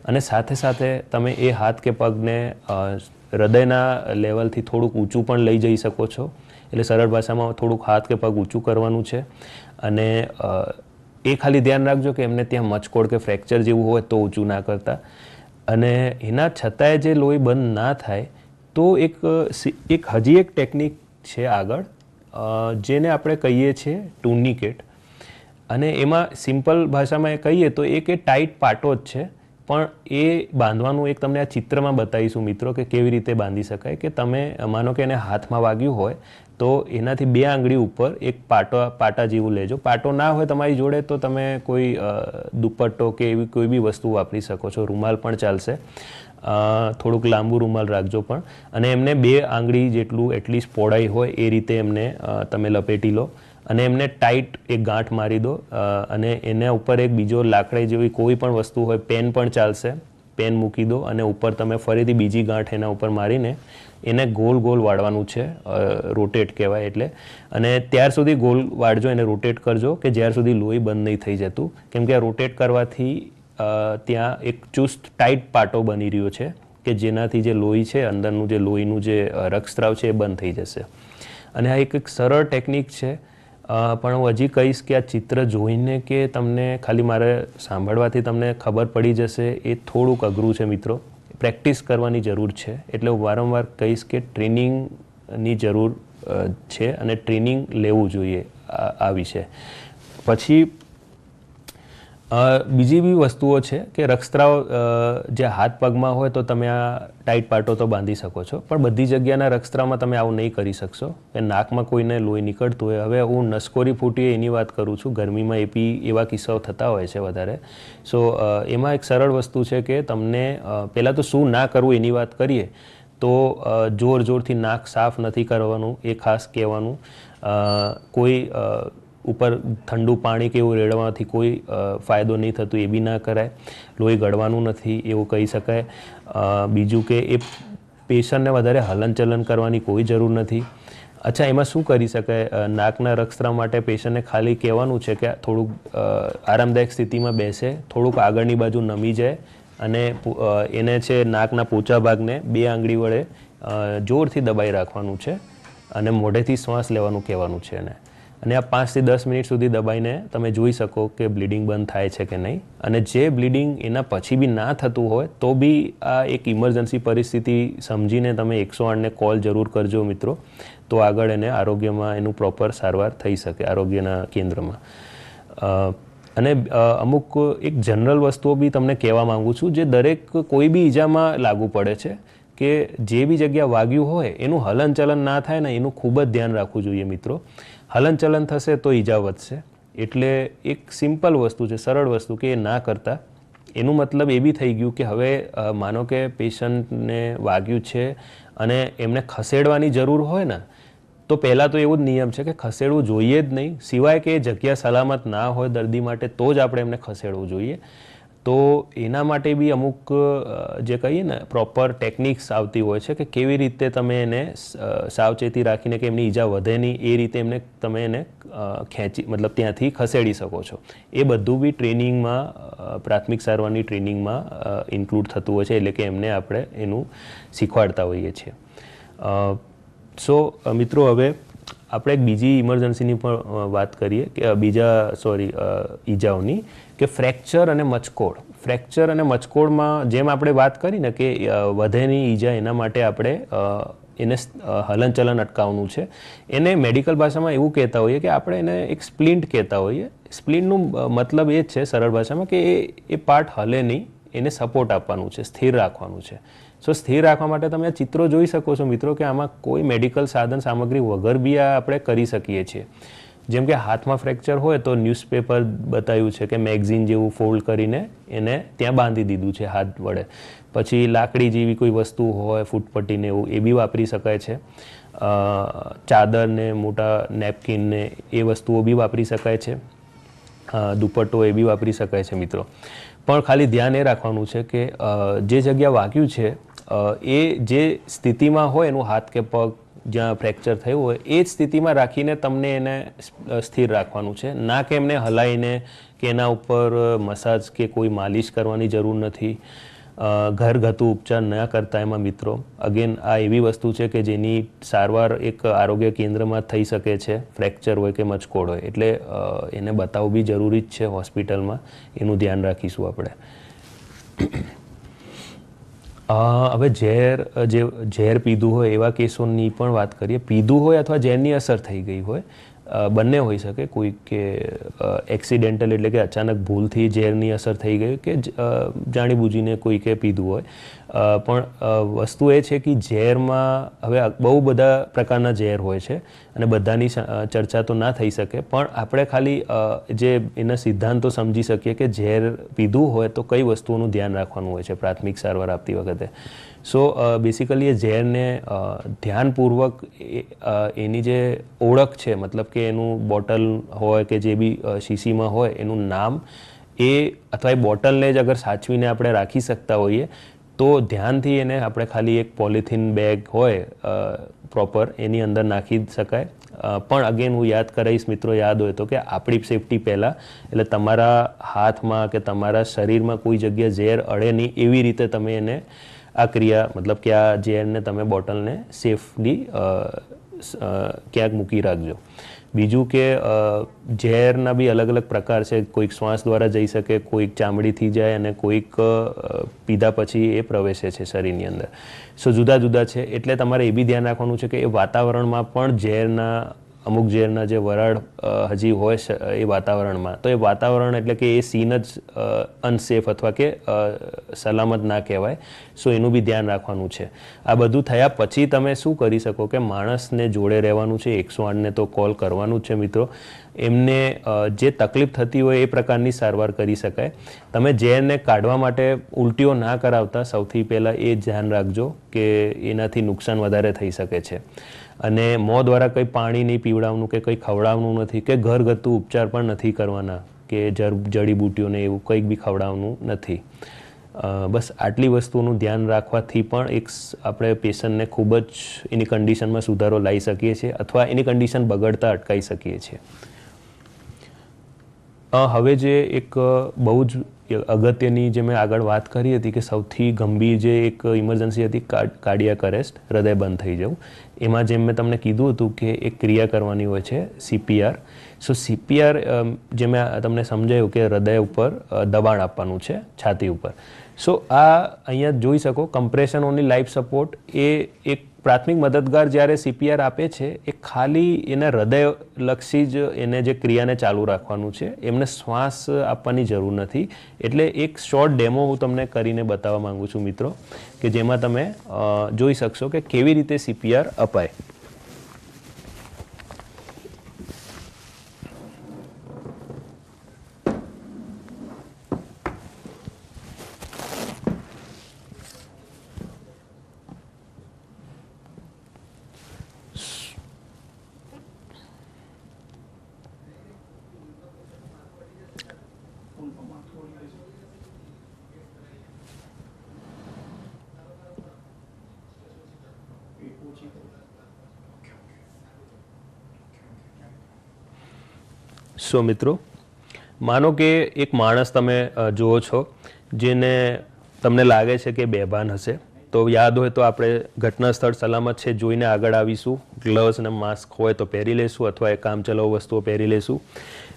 અને સાથે સાથે તમે એ હાથ કે પગને હૃદયના લેવલથી થોડુંક ઊંચું પણ લઈ જઈ શકો છો. એટલે સરળ ભાષામાં થોડુંક હાથ કે પગ ઊંચું કરવાનું છે. અને એ ખાલી ધ્યાન રાખજો કે એમને ત્યાં મચકોડ કે ફ્રેક્ચર જેવું હોય તો ઊંચું ના કરતા. અને એના છતાંય જે લોહી બંધ ના થાય તો એક હજી એક ટેકનિક છે આગળ, જેને આપણે કહીએ છીએ ટુર્નિકેટ. અને એમાં સિમ્પલ ભાષામાં એ કહીએ તો એક એ ટાઈટ પાટો જ છે, પણ એ બાંધવાનું એક તમને આ ચિત્રમાં બતાવીશું મિત્રો કે કેવી રીતે બાંધી શકાય. કે તમે માનો કે એને હાથમાં વાગ્યું હોય તો એનાથી 2 આંગળી ઉપર એક પાટા જેવું લેજો. પાટો ના હોય તમારી જોડે તો તમે કોઈ દુપટ્ટો કે એવી કોઈ બી વસ્તુ વાપરી શકો છો, રૂમાલ પણ ચાલશે. થોડુંક લાંબુ રૂમાલ રાખજો પણ. અને એમને 2 આંગળી જેટલું એટલીસ્ટ પહોળાઈ હોય એ રીતે એમને તમે લપેટી લો અને એમને ટાઈટ એક ગાંઠ મારી દો. અને એના ઉપર એક બીજો લાકડી જેવી કોઈ પણ વસ્તુ હોય, પેન પણ ચાલશે, પેન મૂકી દો અને ઉપર તમે ફરીથી બીજી ગાંઠ એના ઉપર મારીને એને ગોળ ગોળ વાળવાનું છે, રોટેટ કહેવાય એટલે. અને ત્યાર સુધી ગોળ વાળજો, એને રોટેટ કરજો કે જ્યાર સુધી લોહી બંધ નહીં થઈ જતું. કેમ કે આ રોટેટ કરવાથી ત્યાં એક ચુસ્ત ટાઈટ પાટો બની રહ્યો છે કે જેનાથી જે લોહી છે, અંદરનું જે લોહીનું જે રક્તસ્રાવ છે એ બંધ થઈ જશે. અને આ એક સરળ ટેકનિક છે, પણ હું હજી કહીશ કે આ ચિત્ર જોઈને કે તમને ખાલી મારે સાંભળવાથી તમને ખબર પડી જશે એ થોડુંક અઘરું છે મિત્રો. પ્રેક્ટિસ કરવાની જરૂર છે. એટલે હું વારંવાર કહીશ કે ટ્રેનિંગની જરૂર છે અને ટ્રેનિંગ લેવું જોઈએ આ વિશે. પછી બીજી બી વસ્તુઓ છે કે રક્તસ્રાવ જે હાથ પગમાં હોય તો તમે આ ટાઈટ પાટો તો બાંધી શકો છો, પણ બધી જગ્યાના રક્તસ્રાવમાં તમે આવું નહીં કરી શકશો. કે નાકમાં કોઈને લોહી નીકળતું હોય, હવે હું નસકોરી ફૂટી એની વાત કરું છું, ગરમીમાં એવા કિસ્સાઓ થતા હોય છે વધારે. સો એમાં એક સરળ વસ્તુ છે કે તમને પહેલાં તો શું ના કરવું એની વાત કરીએ તો જોરથી નાક સાફ નથી કરવાનું, એ ખાસ કહેવાનું. કોઈ ઉપર ઠંડુ પાણી કે એવું રેડવાથી કોઈ ફાયદો નહીં થતું, એ બી ના કરાય. લોહી ગળવાનું નથી એવું કહી શકાય. બીજું કે એ પેશન્ટને વધારે હલનચલન કરવાની કોઈ જરૂર નથી. અચ્છા, એમાં શું કરી શકાય? નાકના રક્તસ્રાવ માટે પેશન્ટને ખાલી કહેવાનું છે કે થોડુંક આરામદાયક સ્થિતિમાં બેસે, થોડુંક આગળની બાજુ નમી જાય અને એને છે નાકના પોચા ભાગને 2 આંગળી વડે જોરથી દબાઈ રાખવાનું છે અને મોઢેથી શ્વાસ લેવાનું કહેવાનું છે એને. અને આ 5 થી 10 મિનિટ સુધી દબાઈને તમે જોઈ શકો કે બ્લીડિંગ બંધ થાય છે કે નહીં. અને જે બ્લીડિંગ એના પછી બી ના થતું હોય તો બી આ એક ઇમરજન્સી પરિસ્થિતિ સમજીને તમે 108ને કોલ જરૂર કરજો મિત્રો, તો આગળ એને આરોગ્યમાં એનું પ્રોપર સારવાર થઈ શકે આરોગ્યના કેન્દ્રમાં. અને અમુક એક જનરલ વસ્તુઓ બી તમને કહેવા માગું છું જે દરેક કોઈ બી ઈજામાં લાગુ પડે છે, કે જે બી જગ્યા વાગ્યું હોય એનું હલનચલન ના થાય ને એનું ખૂબ જ ધ્યાન રાખવું જોઈએ મિત્રો. હલનચલન થશે તો ઈજા વધશે. એટલે એક સિમ્પલ વસ્તુ છે, સરળ વસ્તુ કે એ ના કરતા. એનું મતલબ એ બી થઈ ગયું કે હવે માનો કે પેશન્ટને વાગ્યું છે અને એમને ખસેડવાની જરૂર હોય ને, તો પહેલાં તો એવું જ નિયમ છે કે ખસેડવું જોઈએ જ નહીં, સિવાય કે એ જગ્યા સલામત ના હોય દર્દી માટે તો જ આપણે એમને ખસેડવું જોઈએ. તો એના માટે બી અમુક જે કહીએ ને પ્રોપર ટેકનિક્સ આવતી હોય છે કે કેવી રીતે તમે એને સાવચેતી રાખીને કે એમની ઈજા વધે નહીં એ રીતે તમે એને મતલબ ત્યાંથી ખસેડી શકો છો. એ બધું બી ટ્રેનિંગમાં, પ્રાથમિક સારવારની ટ્રેનિંગમાં ઇન્ક્લુડ થતું હોય છે, એટલે કે એમને આપણે એનું શીખવાડતા હોઈએ છીએ. સો મિત્રો, હવે આપણે એક બીજી ઇમરજન્સીની પણ વાત કરીએ કે ઈજાઓની, કે ફ્રેક્ચર અને મચકોડ. ફ્રેક્ચર અને મચકોડમાં જેમ આપણે વાત કરી ને કે વધેની ઈજા, એના માટે આપણે એને હલનચલન અટકાવવાનું છે. એને મેડિકલ ભાષામાં એવું કહેતા હોઈએ કે આપણે એને એક સ્પ્લિન્ટ કહેતા હોઈએ. સ્પ્લિન્ટનું મતલબ એ જ છે સરળ ભાષામાં કે એ પાર્ટ હલે નહીં, એને સપોર્ટ આપવાનું છે, સ્થિર રાખવાનું છે. સો સ્થિર રાખવા માટે તમે આ ચિત્રો જોઈ શકો છો મિત્રો કે આમાં કોઈ મેડિકલ સાધન સામગ્રી વગર બી આ આપણે કરી શકીએ છીએ. જેમ કે હાથમાં ફ્રેક્ચર હોય તો ન્યૂઝપેપર બતાવ્યું છે કે મેગઝીન જેવું ફોલ્ડ કરીને એને ત્યાં બાંધી દીધું છે હાથ વડે. પછી લાકડી જેવી કોઈ વસ્તુ હોય, ફૂટપટ્ટીને એવું, એ બી વાપરી શકાય છે. ચાદરને, મોટા નેપકિનને, એ વસ્તુઓ બી વાપરી શકાય છે. દુપટ્ટો એ બી વાપરી શકાય છે મિત્રો. પણ ખાલી ધ્યાન એ રાખવાનું છે કે જે જગ્યા વાગ્યું છે એ જે સ્થિતિમાં હોય એનું હાથ કે પગ જ્યાં ફ્રેક્ચર થયું હોય એ જ સ્થિતિમાં રાખીને તમને એને સ્થિર રાખવાનું છે. ના કે એમને હલાવીને કે એના ઉપર મસાજ કે કોઈ માલિશ કરવાની જરૂર નથી. ઘરગથ્થુ ઉપચાર ન કરતા એમાં મિત્રો. અગેન આ એવી વસ્તુ છે કે જેની સારવાર એક આરોગ્ય કેન્દ્રમાં થઈ શકે છે, ફ્રેક્ચર હોય કે મચકોડ હોય. એટલે એને બતાવવું બી જરૂરી જ છે હોસ્પિટલમાં, એનું ધ્યાન રાખીશું આપણે. હવે ઝેર પીધું હોય એવા કેસોની પણ વાત કરીએ. પીધું હોય અથવા ઝેરની અસર થઈ ગઈ હોય, બંને હોઈ શકે. કોઈ કે એક્સિડેન્ટલ એટલે કે અચાનક ભૂલથી ઝેરની અસર થઈ ગઈ કે જાણીબૂજીને કોઈ કે પીધું હોય. પણ વસ્તુ એ છે કે ઝેરમાં હવે બહુ બધા પ્રકારના ઝેર હોય છે અને બધાની ચર્ચા તો ના થઈ શકે, પણ આપણે ખાલી જે એના સિદ્ધાંતો સમજી શકીએ કે ઝેર પીધું હોય તો કઈ વસ્તુઓનું ધ્યાન રાખવાનું હોય છે પ્રાથમિક સારવાર આપતી વખતે. સો બેસિકલી એ ઝેરને ધ્યાનપૂર્વક એની જે ઓળખ છે, મતલબ કે એનું બોટલ હોય કે જે બી શીશીમાં હોય એનું નામ, એ અથવા એ બોટલને જ અગર સાચવીને આપણે રાખી શકતા હોઈએ તો ધ્યાનથી એને આપણે ખાલી એક પોલિથીન બેગ હોય પ્રોપર એની અંદર નાખી શકાય. પણ અગેન હું યાદ કરાવીશ મિત્રો, યાદ હોય તો કે આપણી સેફટી પહેલાં, એટલે તમારા હાથમાં કે તમારા શરીરમાં કોઈ જગ્યાએ ઝેર અડે નહીં એવી રીતે તમે એને આ ક્રિયા, મતલબ કે આ ઝેરને તમે બોટલને સેફલી ક્યાંક મૂકી રાખજો. બીજું કે ઝેરના બી અલગ અલગ પ્રકાર છે. કોઈક શ્વાસ દ્વારા જઈ શકે, કોઈક ચામડીથી જાય અને કોઈક પીધા પછી એ પ્રવેશે છે શરીરની અંદર. સો જુદા જુદા છે. એટલે તમારે એ બી ધ્યાન રાખવાનું છે કે એ વાતાવરણમાં પણ અમુક ઝેરના જે વરાળ હજી હોય એ વાતાવરણમાં, તો એ વાતાવરણ એટલે કે એ સીન જ અનસેફ અથવા કે સલામત ના કહેવાય. સો એનું બી ધ્યાન રાખવાનું છે. આ બધું થયા પછી તમે શું કરી શકો કે માણસને જોડે રહેવાનું છે. 108ને તો કોલ કરવાનું જ છે મિત્રો. એમને જે તકલીફ થતી હોય એ પ્રકારની સારવાર કરી શકાય. તમે ઝેરને કાઢવા માટે ઉલટીઓ ના કરાવતા સૌથી પહેલાં એ ધ્યાન રાખજો કે એનાથી નુકસાન વધારે થઈ શકે છે. અને મોં દ્વારા કંઈ પાણી નહીં પીવડાવવાનું કે કંઈ ખવડાવવાનું નથી, કે ઘરગથ્થુ ઉપચાર પણ નથી કરવાના, કે જડીબુટીઓને એવું કંઈક બી ખવડાવવાનું નથી. બસ આટલી વસ્તુઓનું ધ્યાન રાખવાથી પણ આપણે પેશન્ટને ખૂબ જ એની કન્ડિશનમાં સુધારો લાવી શકીએ છીએ અથવા એની કન્ડિશન બગડતા અટકાવી શકીએ છીએ. હવે જે એક બહુ જ અગત્યની જે મેં આગળ વાત કરી હતી કે સૌથી ગંભીર જે એક ઇમરજન્સી હતી કાર્ડિયાક અરેસ્ટ, હૃદય બંધ થઈ જવું, એમાં જેમ મેં તમને કીધું હતું કે એક ક્રિયા કરવાની હોય છે CPR. સો CPR જે મેં તમને સમજાયું કે હૃદય ઉપર દબાણ આપવાનું છે છાતી ઉપર. સો આ અહીંયા જોઈ શકો કમ્પ્રેશન ઓનલી લાઈફ સપોર્ટ એ એક પ્રાથમિક મદદગાર જ્યારે CPR આપે છે એ ખાલી એના હૃદયલક્ષી જ એને જે ક્રિયાને ચાલુ રાખવાનું છે, એમને શ્વાસ આપવાની જરૂર નથી. એટલે એક શોર્ટ ડેમો હું તમને કરીને બતાવવા માંગુ છું મિત્રો, કે જેમાં તમે જોઈ શકશો કે કેવી રીતે CPR અપાય. સો મિત્રો, માનો કે એક માણસ તમે જુઓ છો જેને તમને લાગે છે કે બેભાન હશે, તો યાદ હોય તો આપણે ઘટના સ્થળ સલામત છે જોઈને આગળ આવીશું. ગ્લવ્સ અને માસ્ક હોય તો પહેરી લેશું અથવા એ કામચલાઉ વસ્તુઓ પહેરી લેશું.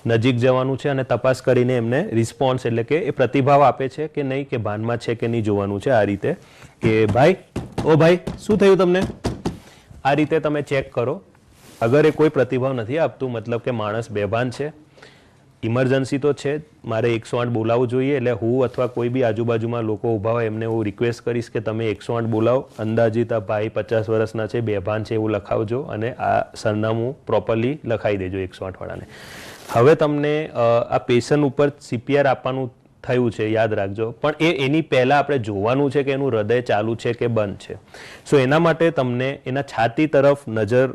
નજીક જવાનું છે અને તપાસ કરીને એમને રિસ્પોન્સ એટલે કે એ પ્રતિભાવ આપે છે કે નહીં, કે ભાનમાં છે કે નહીં જોવાનું છે. આ રીતે કે ભાઈ, ઓ ભાઈ, શું થયું તમને? આ રીતે તમે ચેક કરો. અગર એ કોઈ પ્રતિભાવ નથી આપતું, મતલબ કે માણસ બેભાન છે, ઇમરજન્સી તો છે, મારે 108 બોલાવવું જોઈએ. એટલે હું અથવા કોઈ બી આજુબાજુમાં લોકો ઊભા હોય એમને હું રિક્વેસ્ટ કરીશ કે તમે 108 બોલાવો. અંદાજિત આ ભાઈ 50 વર્ષના છે, બેભાન છે એવું લખાવજો અને આ સરનામું પ્રોપરલી લખાવી દેજો 108 વાળાને. હવે તમને આ પેશન્ટ ઉપર CPR આપવાનું થયું છે, યાદ રાખજો. પણ એની પહેલાં આપણે જોવાનું છે કે એનું હૃદય ચાલુ છે કે બંધ છે. સો એના માટે તમને એના છાતી તરફ નજર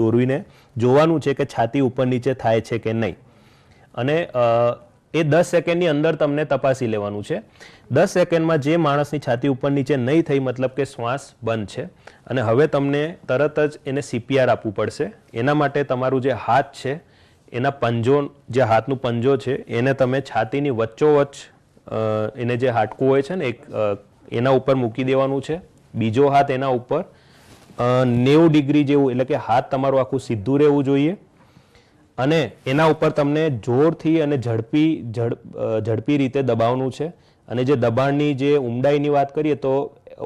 દોરવીને જોવાનું છે કે છાતી ઉપર નીચે થાય છે કે નહીં. અને એ 10 સેકન્ડની અંદર તમને તપાસી લેવાનું છે. 10 સેકન્ડમાં જે માણસની છાતી ઉપર નીચે નહીં થઈ, મતલબ કે શ્વાસ બંધ છે. અને હવે તમને તરત જ એને CPR આપવું પડશે. એના માટે તમારું જે હાથ છે એના પંજો, જે હાથનું પંજો છે એને તમે છાતીની વચ્ચોવચ્ચ એને જે હાડકું હોય છે ને એના ઉપર મૂકી દેવાનું છે. બીજો હાથ એના ઉપર 90 ડિગ્રી જેવું, એટલે કે હાથ તમારું આખું સીધું રહેવું જોઈએ. અને એના ઉપર તમને જોરથી અને ઝડપી રીતે દબાવવાનું છે. અને જે દબાણની જે ઊંડાઈની વાત કરીએ તો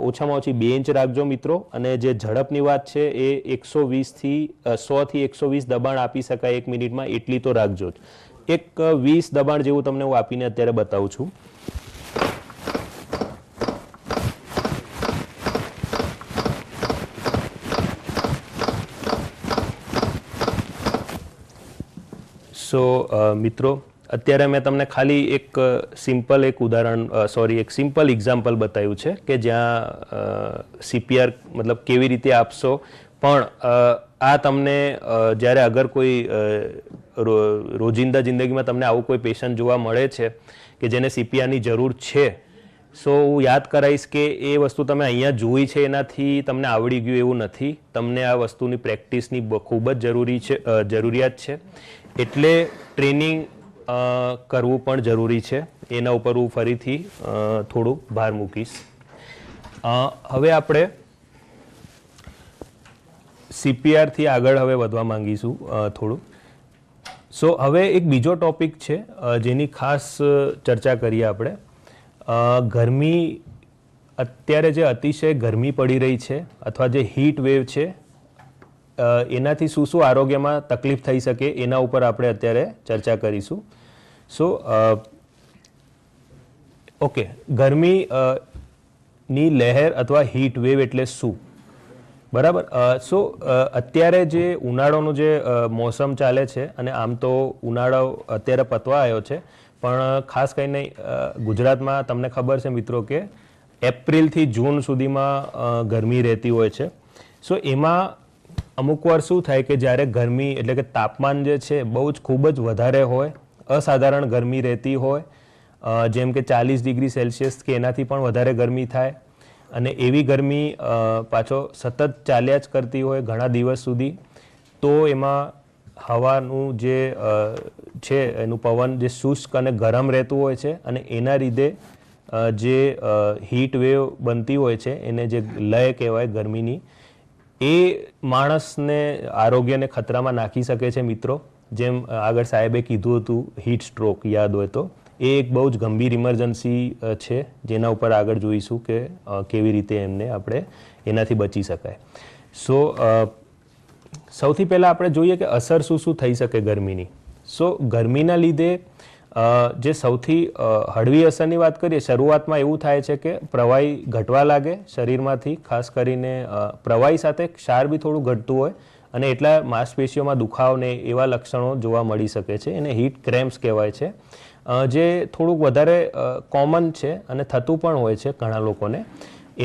ઓછામાં ઓછી 2 ઇંચ રાખજો મિત્રો. અને જે ઝડપની વાત છે એ 100 થી 120 દબાણ આપી શકાય 1 મિનિટમાં, એટલી તો રાખજો જ. એક 20 દબાણ જેવું તમને હું આપીને અત્યારે બતાવું છું. સો મિત્રો, અત્યારે મેં તમને ખાલી એક સિમ્પલ એક્ઝામ્પલ બતાવ્યું છે કે જ્યાં CPR મતલબ કેવી રીતે આપશો. પણ આ તમને જ્યારે અગર કોઈ રોજિંદા જિંદગીમાં તમને આવું કોઈ પેશન્ટ જોવા મળે છે કે જેને CPRની જરૂર છે, સો હું યાદ કરાવીશ કે એ વસ્તુ તમે અહીંયા જોઈ છે એનાથી તમને આવડી ગયું એવું નથી. તમને આ વસ્તુની પ્રેક્ટિસની ખૂબ જ જરૂરિયાત છે. એટલે ટ્રેનિંગ કરવું પણ જરૂરી છે. એના ઉપર હું ફરીથી થોડું ભાર મૂકીશ. હવે આપણે CPRથી આગળ હવે વધવા માંગીશું થોડું. સો હવે એક બીજો ટોપિક છે જેની ખાસ ચર્ચા કરીએ આપણે. ગરમી, અત્યારે જે અતિશય ગરમી પડી રહી છે અથવા જે હીટ વેવ છે એનાથી શું શું આરોગ્યમાં તકલીફ થઈ શકે એના ઉપર આપણે અત્યારે ચર્ચા કરીશું. સો ઓકે, ગરમી ની લહેર અથવા હીટ વેવ એટલે શું, બરાબર? સો અત્યારે જે ઉનાળાનો જે મોસમ ચાલે છે, અને આમ તો ઉનાળો અત્યારે પતવા આવ્યો છે, પણ ખાસ કરીને ગુજરાતમાં તમને ખબર છે મિત્રો કે એપ્રિલથી જૂન સુધીમાં ગરમી રહેતી હોય છે. સો એમાં અમુક વાર શું થાય કે જ્યારે ગરમી એટલે કે તાપમાન જે છે બહુ જ ખૂબ જ વધારે હોય, અસાધારણ ગરમી રહેતી હોય, જેમ કે 40 ડિગ્રી સેલ્સિયસ કે એનાથી પણ વધારે ગરમી થાય, અને એવી ગરમી પાછો સતત ચાલ્યા જ કરતી હોય ઘણા દિવસ સુધી, તો એમાં હવાનું જે છે એનું પવન જે શુષ્ક અને ગરમ રહેતું હોય છે, અને એના લીધે જે હીટ વેવ બનતી હોય છે એને જે લય કહેવાય ગરમીની, એ માણસને આરોગ્યને ખતરામાં નાખી શકે છે મિત્રો. જેમ આગળ સાહેબે કીધું હતું હીટ સ્ટ્રોક, યાદ હોય તો, એ એક બહુ જ ગંભીર ઇમરજન્સી છે જેના ઉપર આગળ જોઈશું કે કેવી રીતે એમને આપણે એનાથી બચી શકાય. સો સૌથી પહેલાં આપણે જોઈએ કે અસર શું શું થઈ શકે ગરમીની. સો ગરમીના લીધે જે સૌથી હળવી અસરની વાત કરીએ, શરૂઆતમાં એવું થાય છે કે પ્રવાહી ઘટવા લાગે શરીરમાંથી, ખાસ કરીને પ્રવાહી સાથે ક્ષાર બી થોડું ઘટતું હોય, અને એટલા માંસપેશીઓમાં દુખાવો ને એવા લક્ષણો જોવા મળી શકે છે. એને હીટ ક્રેમ્પ્સ કહેવાય છે, જે થોડુંક વધારે કોમન છે અને થતું પણ હોય છે ઘણા લોકોને.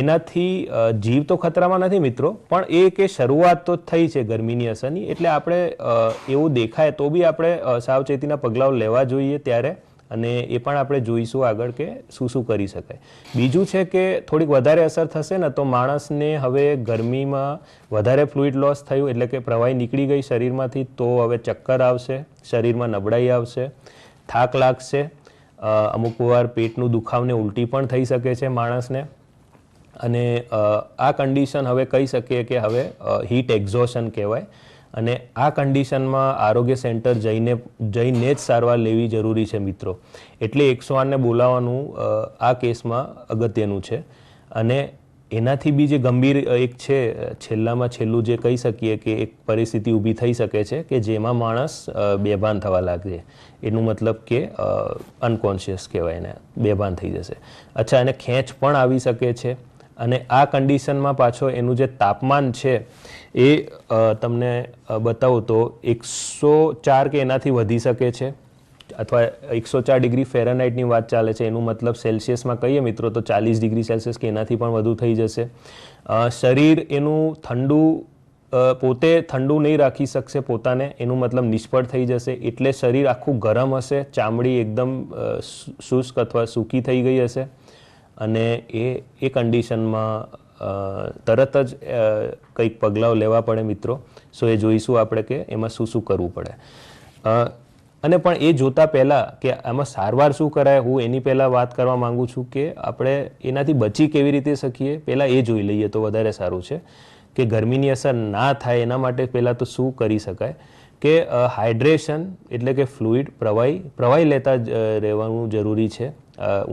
એનાથી જીવ તો ખતરામાં નથી મિત્રો, પણ એ કે શરૂઆત તો થઈ છે ગરમીની અસરની, એટલે આપણે એવું દેખાય તો બી આપણે સાવચેતીના પગલાઓ લેવા જોઈએ ત્યારે, અને એ પણ આપણે જોઈશું આગળ કે શું શું કરી શકાય. બીજું છે કે થોડીક વધારે અસર થશે ને તો માણસને હવે ગરમીમાં વધારે ફ્લુઇડ લોસ થયું, એટલે કે પ્રવાહી નીકળી ગઈ શરીરમાંથી, તો હવે ચક્કર આવશે, શરીરમાં નબળાઈ આવશે, થાક લાગશે, અમુક વાર પેટનું દુખાવ ને ઉલટી પણ થઈ શકે છે માણસને. અને આ કન્ડિશન હવે કહી શકીએ કે હવે હીટ એક્ઝોશન કહેવાય, અને આ કન્ડિશનમાં આરોગ્ય સેન્ટર જઈને જ સારવાર લેવી જરૂરી છે મિત્રો. એટલે 108ને બોલાવવાનું આ કેસમાં અગત્યનું છે. અને એનાથી બી જે ગંભીર એક છે, છેલ્લામાં છેલ્લું જે કહી શકીએ કે એક પરિસ્થિતિ ઊભી થઈ શકે છે કે જેમાં માણસ બેભાન થવા લાગે. એનું મતલબ કે અનકોન્શિયસ કહેવાય એને, બેભાન થઈ જશે. અચ્છા, એને ખેંચ પણ આવી શકે છે. અને આ કન્ડિશનમાં પાછો એનું જે તાપમાન છે એ તમને બતાવું તો 104 કે એનાથી વધી શકે છે, અથવા 104 ડિગ્રી ફેરનહાઇટની વાત ચાલે છે. એનું મતલબ સેલ્સિયસમાં કહીએ મિત્રો તો 40 ડિગ્રી સેલ્સિયસ કે એનાથી પણ વધુ થઈ જશે. શરીર એનું પોતે ઠંડુ નહીં રાખી શકશે પોતાને, એનું મતલબ નિષ્ફળ થઈ જશે. એટલે શરીર આખું ગરમ હશે, ચામડી એકદમ શુષ્ક અથવા સૂકી થઈ ગઈ હશે, અને એ કન્ડિશનમાં તરત જ કંઈક પગલાઓ લેવા પડે મિત્રો. સો એ જોઈશું આપણે કે એમાં શું શું કરવું પડે. અને પણ એ જોતા પહેલાં કે આમાં સારવાર શું કરાય, હું એની પહેલાં વાત કરવા માગું છું કે આપણે એનાથી બચી કેવી રીતે શકીએ, પહેલાં એ જોઈ લઈએ તો વધારે સારું છે. કે ગરમીની અસર ના થાય એના માટે પહેલાં તો શું કરી શકાય કે હાઇડ્રેશન એટલે કે ફ્લુઇડ, પ્રવાહી લેતા જ રહેવાનું જરૂરી છે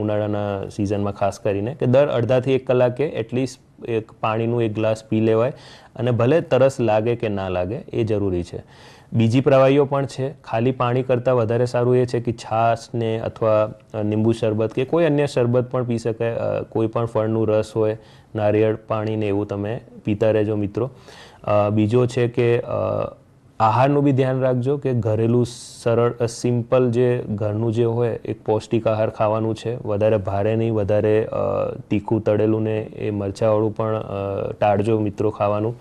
ઉનાળાના સિઝનમાં, ખાસ કરીને કે દર અડધાથી 1 કલાકે એટલીસ્ટ એક પાણીનું 1 ગ્લાસ પી લેવાય, અને ભલે તરસ લાગે કે ના લાગે એ જરૂરી છે. બીજી પ્રવાહીઓ પણ છે. ખાલી પાણી કરતાં વધારે સારું એ છે કે છાશને અથવા લીંબુ શરબત કે કોઈ અન્ય શરબત પણ પી શકાય. કોઈ પણ ફળનું રસ હોય, નારિયેળ પાણીને એવું તમે પીતા રહેજો મિત્રો. બીજો છે કે આહારનું બી ધ્યાન રાખજો કે ઘરેલું સરળ સિમ્પલ જે ઘરનું જે હોય એક પૌષ્ટિક આહાર ખાવાનું છે. વધારે ભારે નહીં, વધારે તીખું તળેલું ને એ મરચાંવાળું પણ ટાળજો મિત્રો ખાવાનું.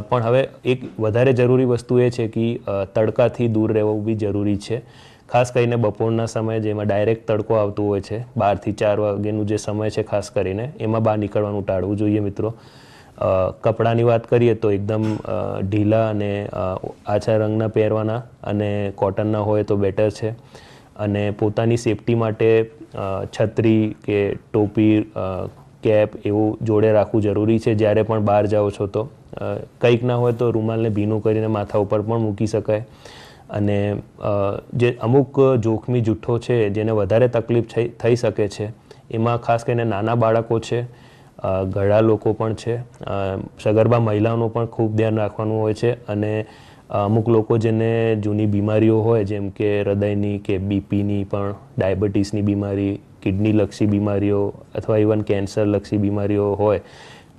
પણ હવે એક વધારે જરૂરી વસ્તુ એ છે કે તડકાથી દૂર રહેવું બી જરૂરી છે, ખાસ કરીને બપોરના સમયે જેમાં ડાયરેક્ટ તડકો આવતો હોય છે. 12 થી 4 વાગ્યાનું જે સમય છે ખાસ કરીને એમાં બહાર નીકળવાનું ટાળવું જોઈએ મિત્રો. કપડાની વાત કરીએ તો એકદમ ઢીલા અને આછા રંગના પહેરવાના, અને કોટનના હોય તો બેટર છે. અને પોતાની સેફટી માટે છત્રી કે ટોપી કેપ એવું જોડે રાખવું જરૂરી છે. જ્યારે પણ બહાર જાઓ છો તો કંઈક ના હોય તો રૂમાલને ભીનું કરીને માથા ઉપર પણ મૂકી શકાય. અને જે અમુક જોખમી જૂઠ્ઠો છે જેને વધારે તકલીફ થઈ શકે છે, એમાં ખાસ કરીને નાના બાળકો છે, ઘરડા લોકો પણ છે, સગર્ભા મહિલાઓનું પણ ખૂબ ધ્યાન રાખવાનું હોય છે. અને અમુક લોકો જેને જૂની બીમારીઓ હોય, જેમ કે હૃદયની કે બીપીની પણ, ડાયાબિટીસની બીમારી, કિડનીલક્ષી બીમારીઓ અથવા ઇવન કેન્સરલક્ષી બીમારીઓ હોય,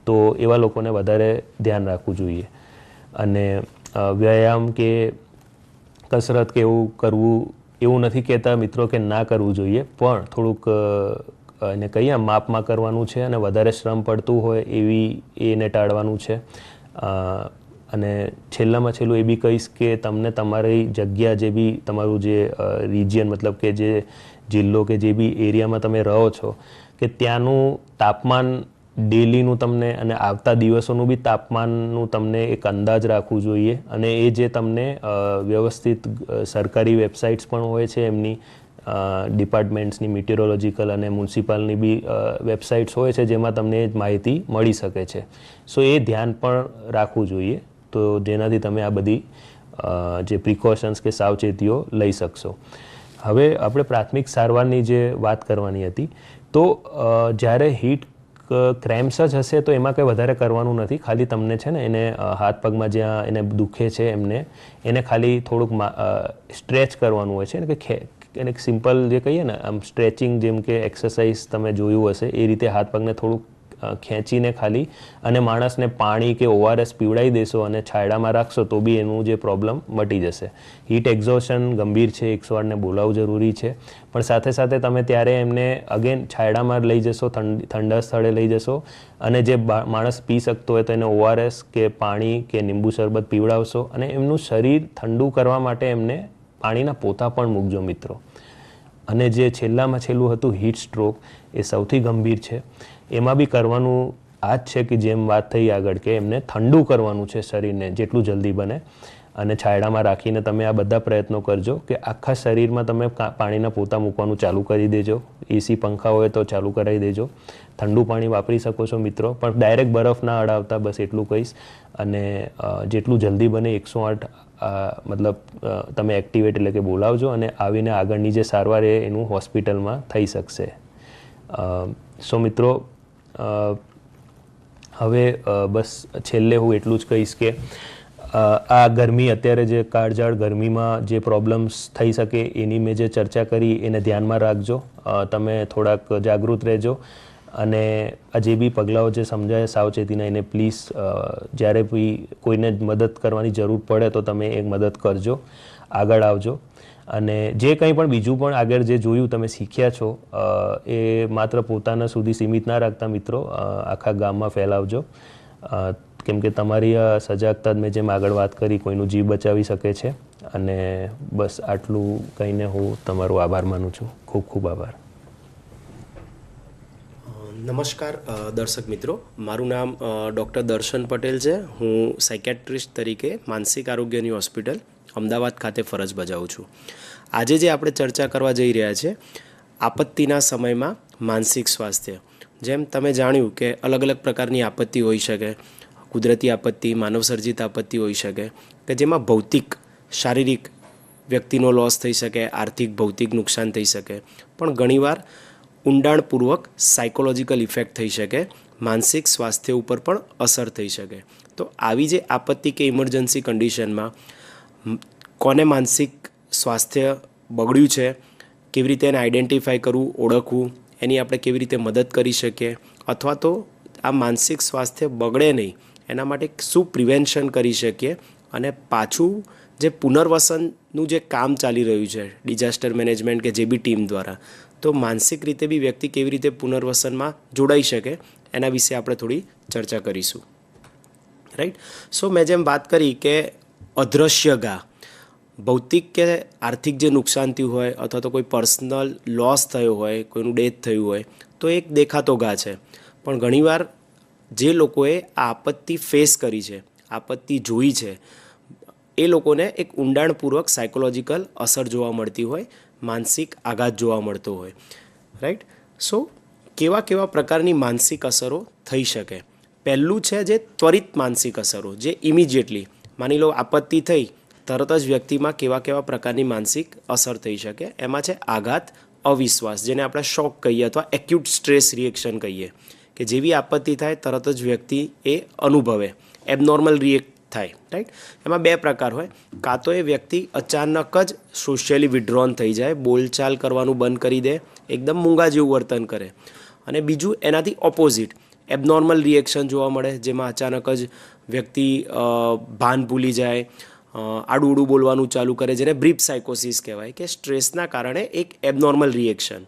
તો એવા લોકોને વધારે ધ્યાન રાખવું જોઈએ. અને વ્યાયામ કે કસરત કે એવું કરવું, એવું નથી કહેતા મિત્રો કે ના કરવું જોઈએ, પણ થોડુંક એને કહીએ માપમાં કરવાનું છે. અને વધારે શ્રમ પડતું હોય એને ટાળવાનું છે. અને છેલ્લામાં છેલ્લું એ બી કહીશ કે તમને તમારી જગ્યા, જે બી તમારું જે રિજિયન, મતલબ કે જે જિલ્લો કે જે બી એરિયામાં તમે રહો છો, કે ત્યાંનું તાપમાન ડેલીનું તમને અને આવતા દિવસોનું બી તાપમાનનું તમને એક અંદાજ રાખવું જોઈએ. અને એ જે તમને વ્યવસ્થિત સરકારી વેબસાઇટ્સ પણ હોય છે એમની, ડિપાર્ટમેન્ટ્સની, મિટિયોરોલોજીકલ અને મ્યુનિસિપાલની બી વેબસાઇટ્સ હોય છે જેમાં તમને એ માહિતી મળી શકે છે. સો એ ધ્યાન પણ રાખવું જોઈએ, તો જેનાથી તમે આ બધી જે પ્રિકોશન્સ કે સાવચેતીઓ લઈ શકશો. હવે આપણે પ્રાથમિક સારવારની જે વાત કરવાની હતી, તો જ્યારે હીટ ક્રેમ્પ્સ જ હશે તો એમાં કંઈ વધારે કરવાનું નથી. ખાલી તમને છે ને એને હાથ પગમાં જ્યાં એને દુખે છે એને ખાલી થોડુંક સ્ટ્રેચ કરવાનું હોય છે ને, કે એને સિમ્પલ જે કહીએ ને આમ સ્ટ્રેચિંગ, જેમ કે એક્સરસાઇઝ તમે જોયું હશે એ રીતે હાથ પગને થોડુંક ખેંચીને ખાલી, અને માણસને પાણી કે ORS પીવડાવી દેશો અને છાંયડામાં રાખશો તો બી એનું જે પ્રોબ્લેમ મટી જશે. હીટ એક્ઝોશન ગંભીર છે, 108ને બોલાવવું જરૂરી છે. પણ સાથે સાથે તમે ત્યારે એમને અગેન છાંયડામાં લઈ જશો, ઠંડા સ્થળે લઈ જશો, અને જે માણસ પી શકતો હોય તો એને ORS કે પાણી કે લીંબુ શરબત પીવડાવશો. અને એમનું શરીર ઠંડુ કરવા માટે એમને પાણીના પોતા પણ મૂકજો મિત્રો. અને જે છેલ્લામાં છેલ્લું હતું હીટ સ્ટ્રોક, એ સૌથી ગંભીર છે. એમાં બી કરવાનું આ જ છે કે જેમ વાત થઈ આગળ, કે એમને ઠંડુ કરવાનું છે શરીરને જેટલું જલ્દી બને. અને છાંયડામાં રાખીને તમે આ બધા પ્રયત્નો કરજો કે આખા શરીરમાં તમે પાણીના પોતા મૂકવાનું ચાલુ કરી દેજો. AC પંખા હોય તો ચાલુ કરાવી દેજો. ઠંડુ પાણી વાપરી શકો છો મિત્રો, પણ ડાયરેક્ટ બરફ ના અડાવતા, બસ એટલું કહીશ. અને જેટલું જલ્દી બને 108 મતલબ તમે એક્ટિવેટ એટલે કે બોલાવજો, અને આવીને આગળની જે સારવાર એનું હોસ્પિટલમાં થઈ શકશે. સો મિત્રો, હવે બસ છેલ્લે હું એટલું જ કહીશ કે આ ગરમી, અત્યારે જે કાળઝાળ ગરમીમાં જે પ્રોબ્લેમ્સ થઈ શકે એની મેં જે ચર્ચા કરી એને ધ્યાનમાં રાખજો. તમે થોડાક જાગૃત રહેજો. અને આ જે બી પગલાઓ જે સમજાય સાવચેતીના, એને પ્લીઝ જ્યારે બી કોઈને મદદ કરવાની જરૂર પડે તો તમે એક મદદ કરજો, આગળ આવજો. અને જે કંઈ પણ બીજું પણ આગળ જે જોયું તમે શીખ્યા છો, એ માત્ર પોતાના સુધી સીમિત ના રાખતા મિત્રો, આખા ગામમાં ફેલાવજો. કેમ કે તમારી આ સજાગતા મેં જેમ આગળ વાત કરી, કોઈનું જીવ બચાવી શકે છે. અને બસ આટલું કહીને હું તમારો આભાર માનું છું. ખૂબ ખૂબ આભાર. નમસ્કાર દર્શક મિત્રો, મારું નામ ડૉક્ટર દર્શન પટેલ છે. હું સાયકેટ્રિસ્ટ તરીકે માનસિક આરોગ્યની હોસ્પિટલ અમદાવાદ ખાતે ફરજ બજાવું છું. આજે જે આપણે ચર્ચા કરવા જઈ રહ્યા છે, આપત્તિના સમયમાં માનસિક સ્વાસ્થ્ય. જેમ તમે જાણ્યું કે અલગ અલગ પ્રકારની આપત્તિ હોઈ શકે, કુદરતી આપત્તિ, માનવસર્જિત આપત્તિ હોઈ શકે, કે જેમાં ભૌતિક, શારીરિક વ્યક્તિનો લોસ થઈ શકે, આર્થિક ભૌતિક નુકસાન થઈ શકે, પણ ઘણીવાર ઊંડાણપૂર્વક સાયકોલોજીકલ ઇફેક્ટ થઈ શકે, માનસિક સ્વાસ્થ્ય ઉપર પણ અસર થઈ શકે. તો આવી જે આપત્તિ કે ઇમરજન્સી કન્ડિશનમાં કોને માનસિક સ્વાસ્થ્ય બગડ્યું છે, કેવી રીતે એને આઈડેન્ટિફાઈ કરવું, ઓળખવું, એની આપણે કેવી રીતે મદદ કરી શકીએ, અથવા તો આ માનસિક સ્વાસ્થ્ય બગડે નહીં એના માટે શું પ્રિવેન્શન કરી શકીએ, અને પાછું જે પુનર્વસનનું જે કામ ચાલી રહ્યું છે ડિઝાસ્ટર મેનેજમેન્ટ કે જે બી ટીમ દ્વારા, તો માનસિક રીતે બી વ્યક્તિ કેવી રીતે પુનર્વસનમાં જોડાઈ શકે એના વિશે આપણે થોડી ચર્ચા કરીશું. રાઈટ. સો મેં જેમ વાત કરી કે અદૃશ્ય ઘા, ભૌતિક કે આર્થિક જે નુકસાન થયું હોય, અથવા તો કોઈ પર્સનલ લોસ થયો હોય, કોઈનું ડેથ થયું હોય, તો એક દેખાતો ઘા છે. પણ ઘણીવાર જે લોકોએ આ આપત્તિ ફેસ કરી છે, આપત્તિ જોઈ છે, એ લોકોને એક ઊંડાણપૂર્વક સાયકોલોજીકલ અસર જોવા મળતી હોય, માનસિક આઘાત જોવા મળતો હોય. રાઈટ. સો કેવા કેવા પ્રકારની માનસિક અસરો થઈ શકે? પહેલું છે જે ત્વરિત માનસિક અસરો, જે ઇમિડિયેટલી, માની લો આપત્તિ થઈ તરત જ વ્યક્તિમાં કેવા કેવા પ્રકારની માનસિક અસર થઈ શકે, એમાં છે આઘાત, અવિશ્વાસ, જેને આપણે શોક કહીએ અથવા એક્યુટ સ્ટ્રેસ રિએક્શન કહીએ, કે જેવી આપત્તિ થાય તરત જ વ્યક્તિ એ અનુભવે, એબનોર્મલ રિએક્ટ થાય, રાઈટ? એમાં બે પ્રકાર હોય. કાં તો એ વ્યક્તિ અચાનક જ સોશિયલી વિડ્રોન થઈ જાય, બોલચાલ કરવાનું બંધ કરી દે, એકદમ મૂંગા જેવું વર્તન કરે. અને બીજું એનાથી ઓપોઝિટ એબનોર્મલ રિએક્શન જોવા મળે, જેમાં અચાનક જ વ્યક્તિ ભાન ભૂલી જાય, આડું ઉડું બોલવાનું ચાલુ કરે, જેને બ્રીફ સાયકોસિસ કહેવાય, કે સ્ટ્રેસના કારણે એક એબનોર્મલ રિએક્શન.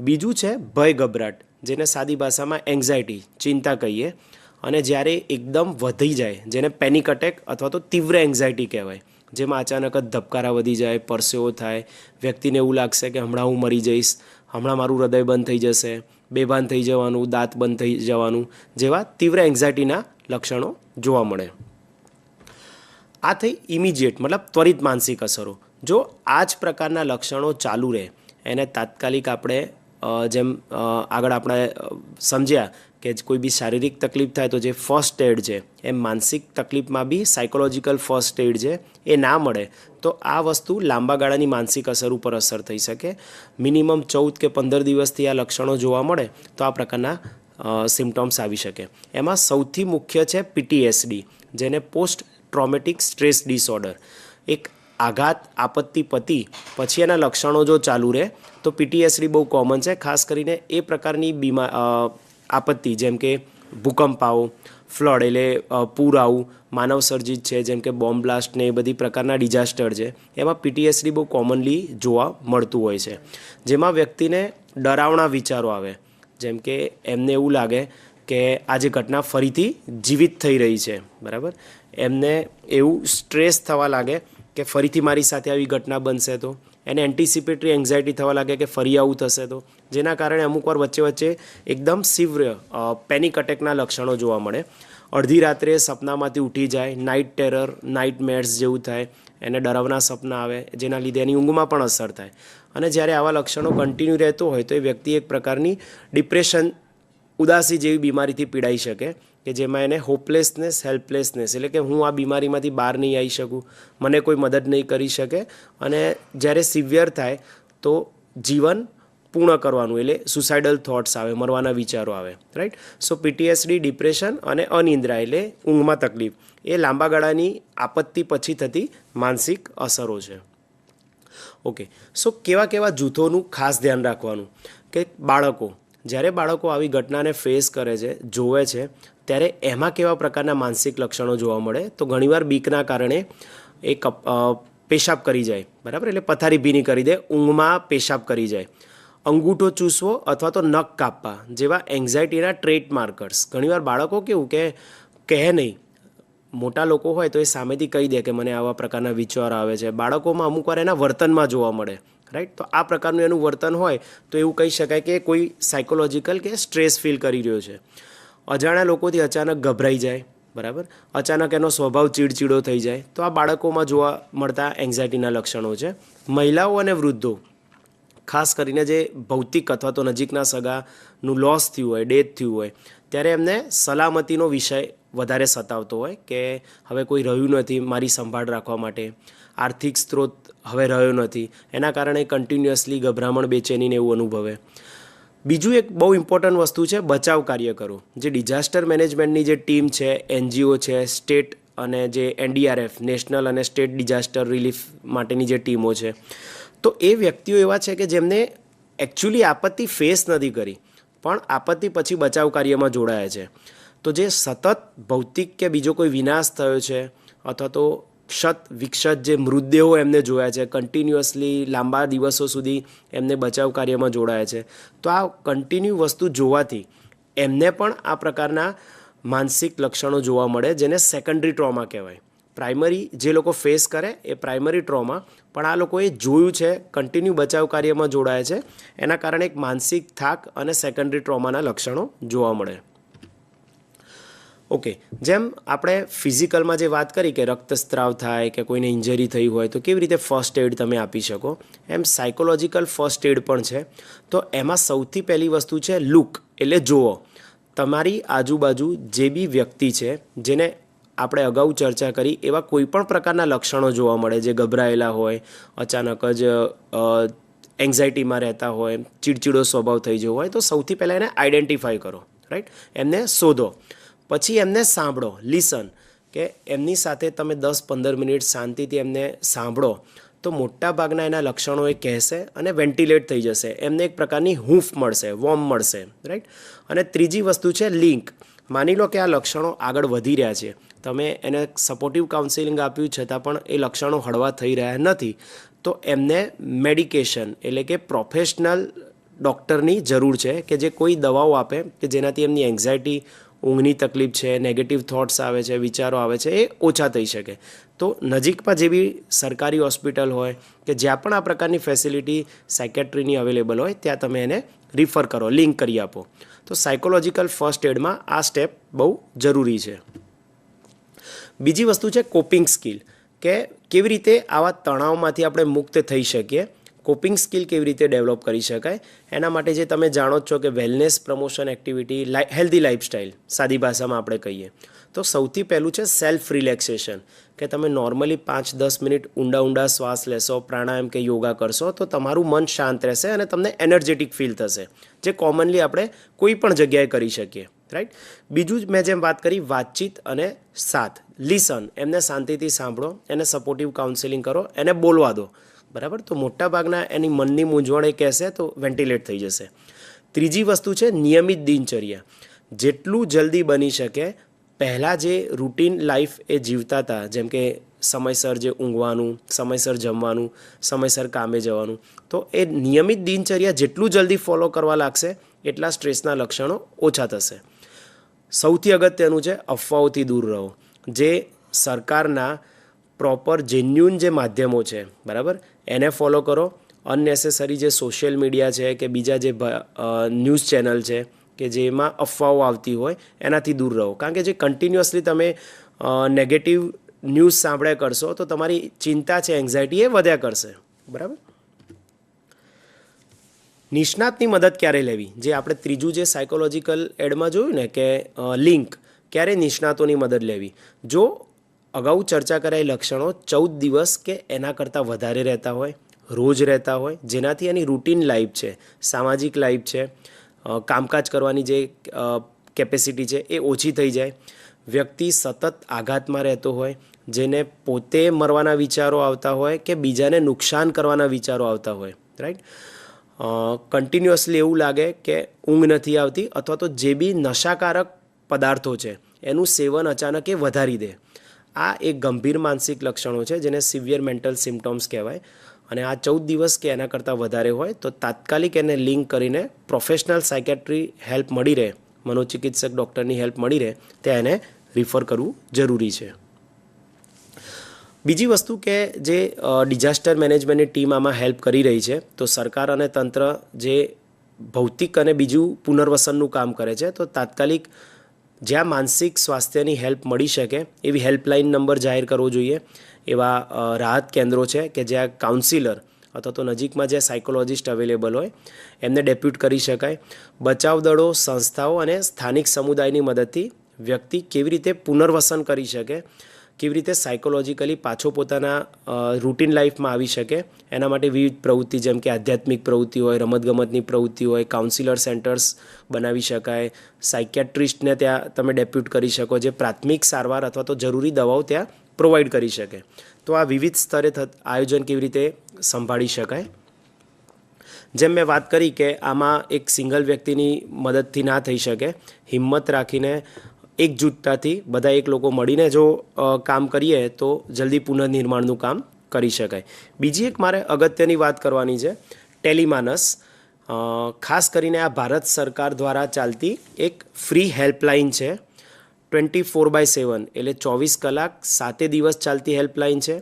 બીજું છે ભય ગભરાટ, જેને સાદી ભાષામાં એન્ઝાયટી, ચિંતા કહીએ. અને જ્યારે એકદમ વધી જાય, જેને પેનિક અટેક અથવા તો તીવ્ર એન્ઝાયટી કહેવાય, જેમાં અચાનક જ ધબકારા વધી જાય, પરસેવો થાય, વ્યક્તિને એવું લાગશે કે હમણાં હું મરી જઈશ, હમણાં મારું હૃદય બંધ થઈ જશે, બેભાન થઈ જવાનું, દાંત બંધ થઈ જવાનું, જેવા તીવ્ર એન્ઝાયટીના લક્ષણો જોવા મળે. આ થઈ ઇમિડિયેટ, મતલબ ત્વરિત માનસિક અસરો. જો આ જ પ્રકારના લક્ષણો ચાલુ રહે, એને તાત્કાલિક આપણે જેમ આગળ આપણે સમજ્યા કે કોઈ બી શારીરિક તકલીફ થાય તો જે ફર્સ્ટ એડ છે, એમ માનસિક તકલીફમાં બી સાયકોલોજીકલ ફર્સ્ટ એડ છે, એ ના મળે તો આ વસ્તુ લાંબા ગાળાની માનસિક અસર ઉપર અસર થઈ શકે. મિનિમમ 14 કે 15 દિવસથી આ લક્ષણો જોવા મળે તો આ પ્રકારના સિમ્ટમ્સ આવી શકે. એમાં સૌથી મુખ્ય છે PTSD, જેને પોસ્ટ ટ્રોમેટિક સ્ટ્રેસ ડિસઓર્ડર. એક આઘાત, આપત્તિ પતી પછી એના લક્ષણો જો ચાલુ રહે તો PTSD બહુ કોમન છે. ખાસ કરીને એ પ્રકારની આપત્તિ જેમ કે ભૂકંપ આવો, ફ્લડ એટલે પૂર આવું, માનવ સર્જિત છે જેમ કે બોમ્બ બ્લાસ્ટ ને એ બધી પ્રકારના ડિઝાસ્ટર છે, એમાં PTSD બહુ કોમનલી જોવા મળતું હોય છે. જેમાં વ્યક્તિને ડરાવણા વિચારો આવે, જેમ કે એમને એવું લાગે કે આ જે ઘટના ફરીથી જીવિત થઈ રહી છે, બરાબર? એમને એવું સ્ટ્રેસ થવા લાગે કે ફરીથી મારી સાથે આવી ઘટના બનશે તો, એને એન્ટિસિપેટરી એન્ઝાયટી થવા લાગે કે ફરી આવું થશે તો, જેના કારણે અમુક વાર વચ્ચે વચ્ચે એકદમ તીવ્ર પેનિક અટેકના લક્ષણો જોવા મળે. અડધી રાત્રે સપનામાંથી ઉઠી જાય, નાઇટ ટેરર, નાઇટ મેર્સ જેવું થાય, એને ડરાવના સપના આવે, જેના લીધે એની ઊંઘમાં પણ અસર થાય. અને જ્યારે આવા લક્ષણો કન્ટિન્યુ રહેતો હોય તો એ વ્યક્તિ એક પ્રકારની ડિપ્રેશન, ઉદાસી જેવી બીમારીથી પીડાઈ શકે, કે જેમાં એને હોપલેસનેસ, હેલ્પલેસનેસ, એટલે કે હું આ બીમારીમાંથી બહાર નહીં આવી શકું, મને કોઈ મદદ નહીં કરી શકે, અને જ્યારે સિવિયર થાય તો જીવન પૂર્ણ કરવાનું, એટલે સુસાઇડલ થોટ્સ આવે, મરવાના વિચારો આવે, રાઈટ? સો PTSD, ડિપ્રેશન અને અનિદ્રા એટલે ઊંઘમાં તકલીફ, એ લાંબા ગાળાની આપત્તિ પછી થતી માનસિક અસરો છે. ઓકે, સો કેવા કેવા જૂથોનું ખાસ ધ્યાન રાખવાનું કે બાળકો, જ્યારે બાળકો આવી ઘટનાને ફેસ કરે છે, જોવે છે, ત્યારે એમાં કેવા પ્રકારના માનસિક લક્ષણો જોવા મળે? તો ઘણીવાર બીકના કારણે એ પેશાબ કરી જાય, બરાબર? એટલે પથારી ભીની કરી દે, ઊંઘમાં પેશાબ કરી જાય, અંગૂઠો ચૂસવો અથવા તો નખ કાપવા જેવા એન્ઝાયટીના ટ્રેટ માર્કર્સ. ઘણીવાર બાળકો કેવું કે કહે નહીં, મોટા લોકો હોય તો એ સામેથી કહી દે કે મને આવા પ્રકારના વિચાર આવે છે. બાળકોમાં અમુક વાર એના વર્તનમાં જોવા મળે, રાઈટ? તો આ પ્રકારનું એનું વર્તન હોય તો એવું કહી શકાય કે કોઈ સાયકોલોજીકલ કે સ્ટ્રેસ ફીલ કરી રહ્યો છે. અજાણ્યા લોકોથી અચાનક ગભરાઈ જાય, બરાબર? અચાનક એનો સ્વભાવ ચીડચીડો થઈ જાય, તો આ બાળકોમાં જોવા મળતા એન્ઝાયટીના લક્ષણો છે. મહિલાઓ અને વૃદ્ધો, ખાસ કરીને જે ભૌતિક અથવા તો નજીકના સગાનું લોસ થયું હોય, ડેથ થયું હોય, ત્યારે એમને સલામતીનો વિષય વધારે સતાવતો હોય કે હવે કોઈ રહ્યું નથી મારી સંભાળ રાખવા માટે, આર્થિક સ્ત્રોત હવે રહ્યો નથી, એના કારણે કન્ટિન્યુઅસલી ગભરામણ, બેચેનીને એવું અનુભવે. બીજું એક બહુ ઇમ્પોર્ટન્ટ વસ્તુ છે બચાવ કાર્ય કરો. જે ડિઝાસ્ટર મેનેજમેન્ટની જે ટીમ છે, NGO છે, સ્ટેટ અને જે NDRF, નેશનલ અને સ્ટેટ ડિઝાસ્ટર રિલીફ માટેની જે ટીમો છે, તો એ વ્યક્તિઓ એવા છે કે જેમને એકચ્યુઅલી આપત્તિ ફેસ નથી કરી પણ આપત્તિ પછી બચાવ કાર્યમાં જોડાયા છે. તો જે સતત ભૌતિક કે બીજો કોઈ વિનાશ થયો છે અથવા તો ક્ષત વિક્ષત જે મૃતદેહો એમને જોયા છે, કન્ટિન્યુઅસલી લાંબા દિવસો સુધી એમને બચાવ કાર્યમાં જોડાયા છે, તો આ કન્ટિન્યુ વસ્તુ જોવાથી એમને પણ આ પ્રકારના માનસિક લક્ષણો જોવા મળે, જેને સેકન્ડરી ટ્રોમા કહેવાય. પ્રાઇમરી જે લોકો ફેસ કરે એ પ્રાઇમરી ટ્રોમા, પણ આ લોકોએ જોયું છે, કન્ટિન્યુ બચાવ કાર્યમાં જોડાય છે, એના કારણે એક માનસિક થાક અને સેકન્ડરી ટ્રોમાના લક્ષણો જોવા મળે. ઓકે, જેમ આપણે ફિઝિકલમાં જે વાત કરી કે રક્તસ્રાવ થાય કે કોઈને ઇન્જરી થઈ હોય તો કેવી રીતે ફર્સ્ટ એડ તમે આપી શકો, એમ સાયકોલોજીકલ ફર્સ્ટ એડ પણ છે. તો એમાં સૌથી પહેલી વસ્તુ છે લુક, એટલે જુઓ. તમારી આજુબાજુ જે બી વ્યક્તિ છે જેને આપણે અગાઉ ચર્ચા કરી એવા કોઈ પણ પ્રકારના લક્ષણો જોવા મળે, જે ગભરાયેલા હોય, અચાનક જ એન્ઝાયટીમાં રહેતા હોય, ચીડચીડો સ્વભાવ થઈ ગયો હોય, તો સૌથી પહેલાં એને આઈડેન્ટિફાઈ કરો, રાઈટ? એમને શોધો, પછી એમને સાંભળો, લિસન, કે એમની સાથે તમે 10-15 મિનિટ શાંતિથી એમને સાંભળો તો મોટાભાગના એના લક્ષણો એ કહેશે અને વેન્ટિલેટ થઈ જશે, એમને એક પ્રકારની હૂંફ મળશે, વોર્મ મળશે, રાઈટ? અને ત્રીજી વસ્તુ છે લિંક. માની લો કે આ લક્ષણો આગળ વધી રહ્યા છે, તમે એને સપોર્ટિવ કાઉન્સિલિંગ આપ્યું છતાં પણ એ લક્ષણો હળવા થઈ રહ્યા નથી, તો એમને મેડિકેશન એટલે કે પ્રોફેશનલ ડૉક્ટરની જરૂર છે કે જે કોઈ દવાઓ આપે કે જેનાથી એમની એન્ઝાયટી, ઊંઘની તકલીફ છે, નેગેટિવ થોટ્સ આવે છે, વિચારો આવે છે, એ ઓછા થઈ શકે. તો નજીકમાં જે બી સરકારી હોસ્પિટલ હોય કે જ્યાં પણ આ પ્રકારની ફેસિલિટી સાયકેટ્રીની અવેલેબલ હોય ત્યાં તમે એને રિફર કરો, લિંક કરી આપો. તો સાયકોલોજીકલ ફર્સ્ટ એડમાં આ સ્ટેપ બહુ જરૂરી છે. બીજી વસ્તુ છે કોપિંગ સ્કિલ, કે કેવી રીતે આવા તણાવમાંથી આપણે મુક્ત થઈ શકીએ. કોપિંગ સ્કિલ કેવી રીતે ડેવલપ કરી શકાય, એના માટે જે તમે જાણો જ છો કે wellness promotion activity, healthy lifestyle સાદી ભાષામાં આપણે કહીએ તો સૌથી પહેલું છે સેલ્ફ રિલેક્સેશન, કે તમે નોર્મલી 5-10 મિનિટ ઊંડા શ્વાસ લેશો, પ્રાણાયામ કે યોગા કરશો તો તમારું મન શાંત રહેશે અને તમને એનર્જેટિક ફીલ થશે, જે કોમનલી આપણે કોઈ પણ જગ્યાએ કરી શકીએ, રાઈટ? બીજું જ મેં જેમ વાત કરી, વાતચીત અને સાથ, લિસન, એમને શાંતિથી સાંભળો, એને સપોર્ટિવ કાઉન્સેલિંગ કરો, એને બોલવા દો, બરાબર? તો મોટાભાગના એની મનની મૂંઝવણ એ કહેશે તો વેન્ટિલેટ થઈ જશે. ત્રીજી વસ્તુ છે નિયમિત દિનચર્યા. જેટલું જલ્દી બની શકે પહેલાં જે રૂટીન લાઈફ એ જીવતા હતા, જેમ કે સમયસર જે ઊંઘવાનું, સમયસર જમવાનું, સમયસર કામે જવાનું, તો એ નિયમિત દિનચર્યા જેટલું જલ્દી ફોલો કરવા લાગશે એટલા સ્ટ્રેસના લક્ષણો ઓછા થશે. સૌથી અગત્યનું છે અફવાઓથી દૂર રહો. જે સરકારના પ્રોપર જેન્યુન જે માધ્યમો છે, બરાબર, એને ફોલો કરો. અનનેસેસરી જે સોશિયલ મીડિયા છે કે બીજા જે ન્યૂઝ ચેનલ છે કે જેમાં અફવાઓ આવતી હોય એનાથી દૂર રહો. કારણ કે જે કન્ટિન્યુઅસલી તમે નેગેટિવ ન્યૂઝ સાંભળ્યા કરશો તો તમારી ચિંતા છે, એન્ઝાયટી એ વધ્યા કરશે, બરાબર? નિષ્ણાતની મદદ ક્યારે લેવી, જે આપણે ત્રીજું જે સાયકોલોજીકલ એડમાં જોયું ને કે લિંક, ક્યારે નિષ્ણાતોની મદદ લેવી. જો અગાઉ ચર્ચા કરાયેલ લક્ષણો 14 દિવસ કે એના કરતાં વધારે રહેતા હોય, રોજ રહેતા હોય, જેનાથી એની રૂટીન લાઈફ છે, સામાજિક લાઈફ છે, કામકાજ કરવાની જે કેપેસિટી છે એ ઓછી થઈ જાય, વ્યક્તિ સતત આઘાતમાં રહેતો હોય, જેને પોતે મરવાના વિચારો આવતા હોય કે બીજાને નુકસાન કરવાના વિચારો આવતા હોય, રાઈટ? કન્ટિન્યુઅસલી એવું લાગે કે ઊંઘ નથી આવતી, અથવા તો જે બી નશાકારક પદાર્થો છે એનું સેવન અચાનક એ વધારી દે. આ એક ગંભીર માનસિક લક્ષણો છે જેને સિવિયર મેન્ટલ સિમ્ટમ્સ કહેવાય. અને આ 14 દિવસ કે એના કરતાં વધારે હોય તો તાત્કાલિક એને લિંક કરીને પ્રોફેશનલ સાયકેટ્રી હેલ્પ મળી રહે, મનોચિકિત્સક ડૉક્ટરની હેલ્પ મળી રહે ત્યાં એને રિફર કરવું જરૂરી છે. બીજી વસ્તુ કે જે ડિઝાસ્ટર મેનેજમેન્ટની ટીમ આમાં હેલ્પ કરી રહી છે, તો સરકાર અને તંત્ર જે ભૌતિક અને બીજું પુનર્વસનનું કામ કરે છે, તો તાત્કાલિક જ્યાં માનસિક સ્વાસ્થ્યની હેલ્પ મળી શકે એવી હેલ્પલાઇન નંબર જાહેર કરવો જોઈએ. એવા રાહત કેન્દ્રો છે કે જ્યાં કાઉન્સિલર અથવા તો નજીકમાં જે સાયકોલોજિસ્ટ અવેલેબલ હોય એમને ડેપ્યુટ કરી શકાય. બચાવ દળો, સંસ્થાઓ અને સ્થાનિક સમુદાયની મદદથી વ્યક્તિ કેવી રીતે પુનર્વસન કરી શકે, કેવી રીતે સાયકોલોજીકલી પાછો પોતાના રૂટીન લાઈફમાં આવી શકે, એના માટે વિવિધ પ્રવૃત્તિ જેમ કે આધ્યાત્મિક પ્રવૃત્તિ હોય, રમતગમતની પ્રવૃત્તિ હોય, કાઉન્સિલર સેન્ટર્સ બનાવી શકાય, સાયકેટ્રિસ્ટને ત્યાં તમે ડેપ્યુટ કરી શકો જે પ્રાથમિક સારવાર અથવા તો જરૂરી દવાઓ ત્યાં પ્રોવાઈડ કરી શકે. તો આ વિવિધ સ્તરે આયોજન કેવી રીતે સંભાળી શકાય. જેમ મેં વાત કરી કે આમાં એક સિંગલ વ્યક્તિની મદદથી ના થઈ શકે, હિંમત રાખીને એકજૂથતાથી બધા એક લોકો મળીને જો કામ કરીએ તો જલ્દી પુનર્નિર્માણનું કામ કરી શકાય. બીજી એક મારે અગત્યની વાત કરવાની છે, ટેલિમાનસ. ખાસ કરીને આ ભારત સરકાર દ્વારા ચાલતી એક ફ્રી હેલ્પલાઇન છે. 24/7 એટલે 24 કલાક 7 દિવસ ચાલતી હેલ્પલાઇન છે.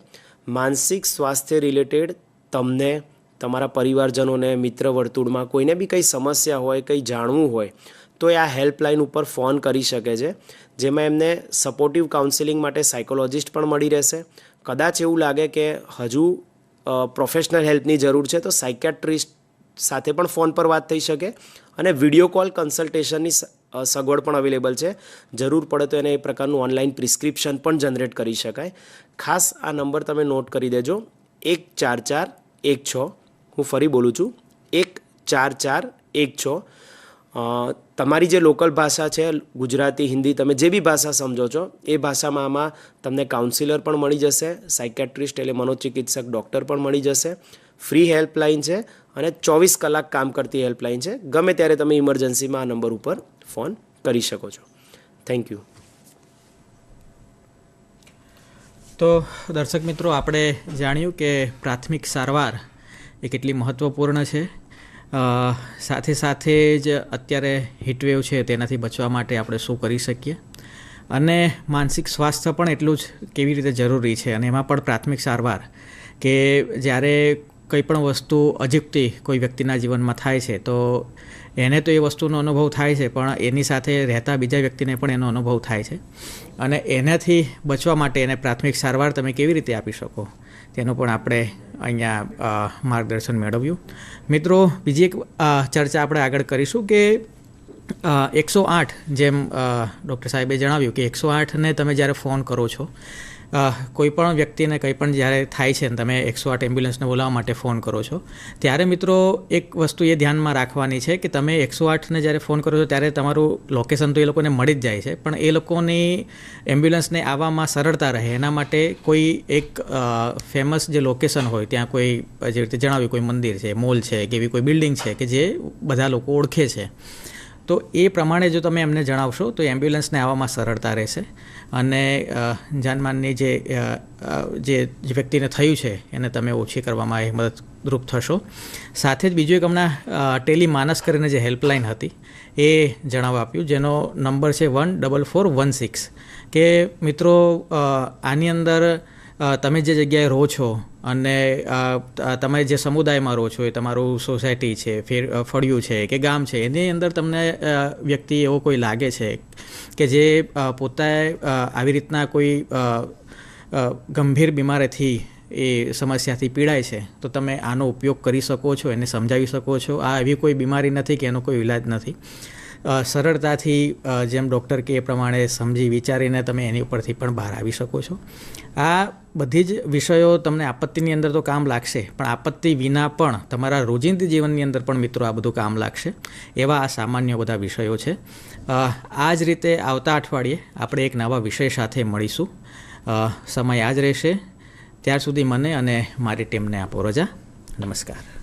માનસિક સ્વાસ્થ્ય રિલેટેડ તમને, તમારા પરિવારજનોને, મિત્ર વર્તુળમાં કોઈને બી કંઈ સમસ્યા હોય, કંઈ જાણવું હોય તો એ આ હેલ્પલાઇન ઉપર ફોન કરી શકે છે, જેમાં એમને સપોર્ટિવ કાઉન્સિલિંગ માટે સાયકોલોજિસ્ટ પણ મળી રહેશે. કદાચ એવું લાગે કે હજુ પ્રોફેશનલ હેલ્પની જરૂર છે તો સાયકેટ્રિસ્ટ સાથે પણ ફોન પર વાત થઈ શકે, અને વિડીયો કોલ કન્સલ્ટેશનની સગવડ પણ અવેલેબલ છે. જરૂર પડે તો એને એ પ્રકારનું ઓનલાઈન પ્રિસ્ક્રિપ્શન પણ જનરેટ કરી શકાય. ખાસ આ નંબર તમે નોટ કરી દેજો, 14416. હું ફરી બોલું છું, 14416. તમારી જે લોકલ ભાષા છે, ગુજરાતી, હિન્દી, તમે જે બી ભાષા સમજો છો એ ભાષામાં આમાં તમને કાઉન્સિલર પણ મળી જશે, સાયકેટ્રિસ્ટ એટલે મનોચિકિત્સક ડૉક્ટર પણ મળી જશે. ફ્રી હેલ્પલાઇન છે અને 24 કલાક કામ કરતી હેલ્પલાઇન છે. ગમે ત્યારે તમે ઇમરજન્સીમાં આ નંબર ઉપર ફોન કરી શકો છો. Thank you. તો દર્શક મિત્રો, આપણે જાણ્યું કે પ્રાથમિક સારવાર એ કેટલી મહત્ત્વપૂર્ણ છે. સાથે સાથે જ અત્યારે હીટવેવ છે તેનાથી બચવા માટે આપણે શું કરી શકીએ, અને માનસિક સ્વાસ્થ્ય પણ એટલું જ કેવી રીતે જરૂરી છે. અને એમાં પણ પ્રાથમિક સારવાર, કે જ્યારે કંઈ પણ વસ્તુ અજુગતી કોઈ વ્યક્તિના જીવનમાં થાય છે તો એને તો એ વસ્તુનો અનુભવ થાય છે, પણ એની સાથે રહેતા બીજા વ્યક્તિને પણ એનો અનુભવ થાય છે. અને એનાથી બચવા માટે એને પ્રાથમિક સારવાર તમે કેવી રીતે આપી શકો તેનું પણ આપણે અહીંયા માર્ગદર્શન મેળવ્યું. મિત્રો, બીજી એક ચર્ચા આપણે આગળ કરીશું કે 108, જેમ ડૉક્ટર સાહેબે જણાવ્યું કે 108ને તમે જ્યારે ફોન કરો છો, કોઈ પણ વ્યક્તિને કંઈ પણ જ્યારે થાય છે ને તમે 108 એમ્બ્યુલન્સને બોલાવવા માટે ફોન કરો છો, ત્યારે મિત્રો એક વસ્તુ એ ધ્યાનમાં રાખવાની છે કે તમે 108ને જ્યારે ફોન કરો છો ત્યારે તમારું લોકેશન તો એ લોકોને મળી જ જાય છે, પણ એ લોકોની એમ્બ્યુલન્સને આવવામાં સરળતા રહે એના માટે કોઈ એક ફેમસ જે લોકેશન હોય ત્યાં કોઈ, જેવી રીતે જણાવ્યું, કોઈ મંદિર છે, મોલ છે કે એવી કોઈ બિલ્ડિંગ છે કે જે બધા લોકો ઓળખે છે, તો એ પ્રમાણે જો તમે એમને જણાવશો તો એમ્બ્યુલન્સને આવવામાં સરળતા રહેશે અને જાનમાનની જે વ્યક્તિને થયું છે એને તમે ઓછી કરવામાં એ મદદરૂપ થશો. સાથે જ બીજું એક હમણાં ટેલિમાનસ કરીને જે હેલ્પલાઇન હતી એ જણાવવા આપ્યું, જેનો નંબર છે 14416. કે મિત્રો, આની અંદર તમે જે જગ્યાએ રહો છો અને તમે જે સમુદાયમાં રહો છો, એ તમારું સોસાયટી છે, ફળિયું છે કે ગામ છે, એની અંદર તમને વ્યક્તિ એવો કોઈ લાગે છે કે જે પોતે આવી રીતના કોઈ ગંભીર બીમારીથી એ સમસ્યાથી પીડાય છે, તો તમે આનો ઉપયોગ કરી શકો છો, એને સમજાવી શકો છો. આ એવી કોઈ બીમારી નથી કે એનો કોઈ ઈલાજ નથી. સરળતાથી જેમ ડૉક્ટર કે એ પ્રમાણે સમજી વિચારીને તમે એની ઉપરથી પણ બહાર આવી શકો છો. આ બધી જ વિષયો તમને આપત્તિની અંદર તો કામ લાગશે, પણ આપત્તિ વિના પણ તમારા રોજિંદી જીવનની અંદર પણ મિત્રો આ બધું કામ લાગશે એવા આ સામાન્ય બધા વિષયો છે. આ જ રીતે આવતા અઠવાડિયે આપણે એક નવા વિષય સાથે મળીશું. સમય આ જ રહેશે. ત્યાર સુધી મને અને મારી ટીમને આપો રજા. નમસ્કાર.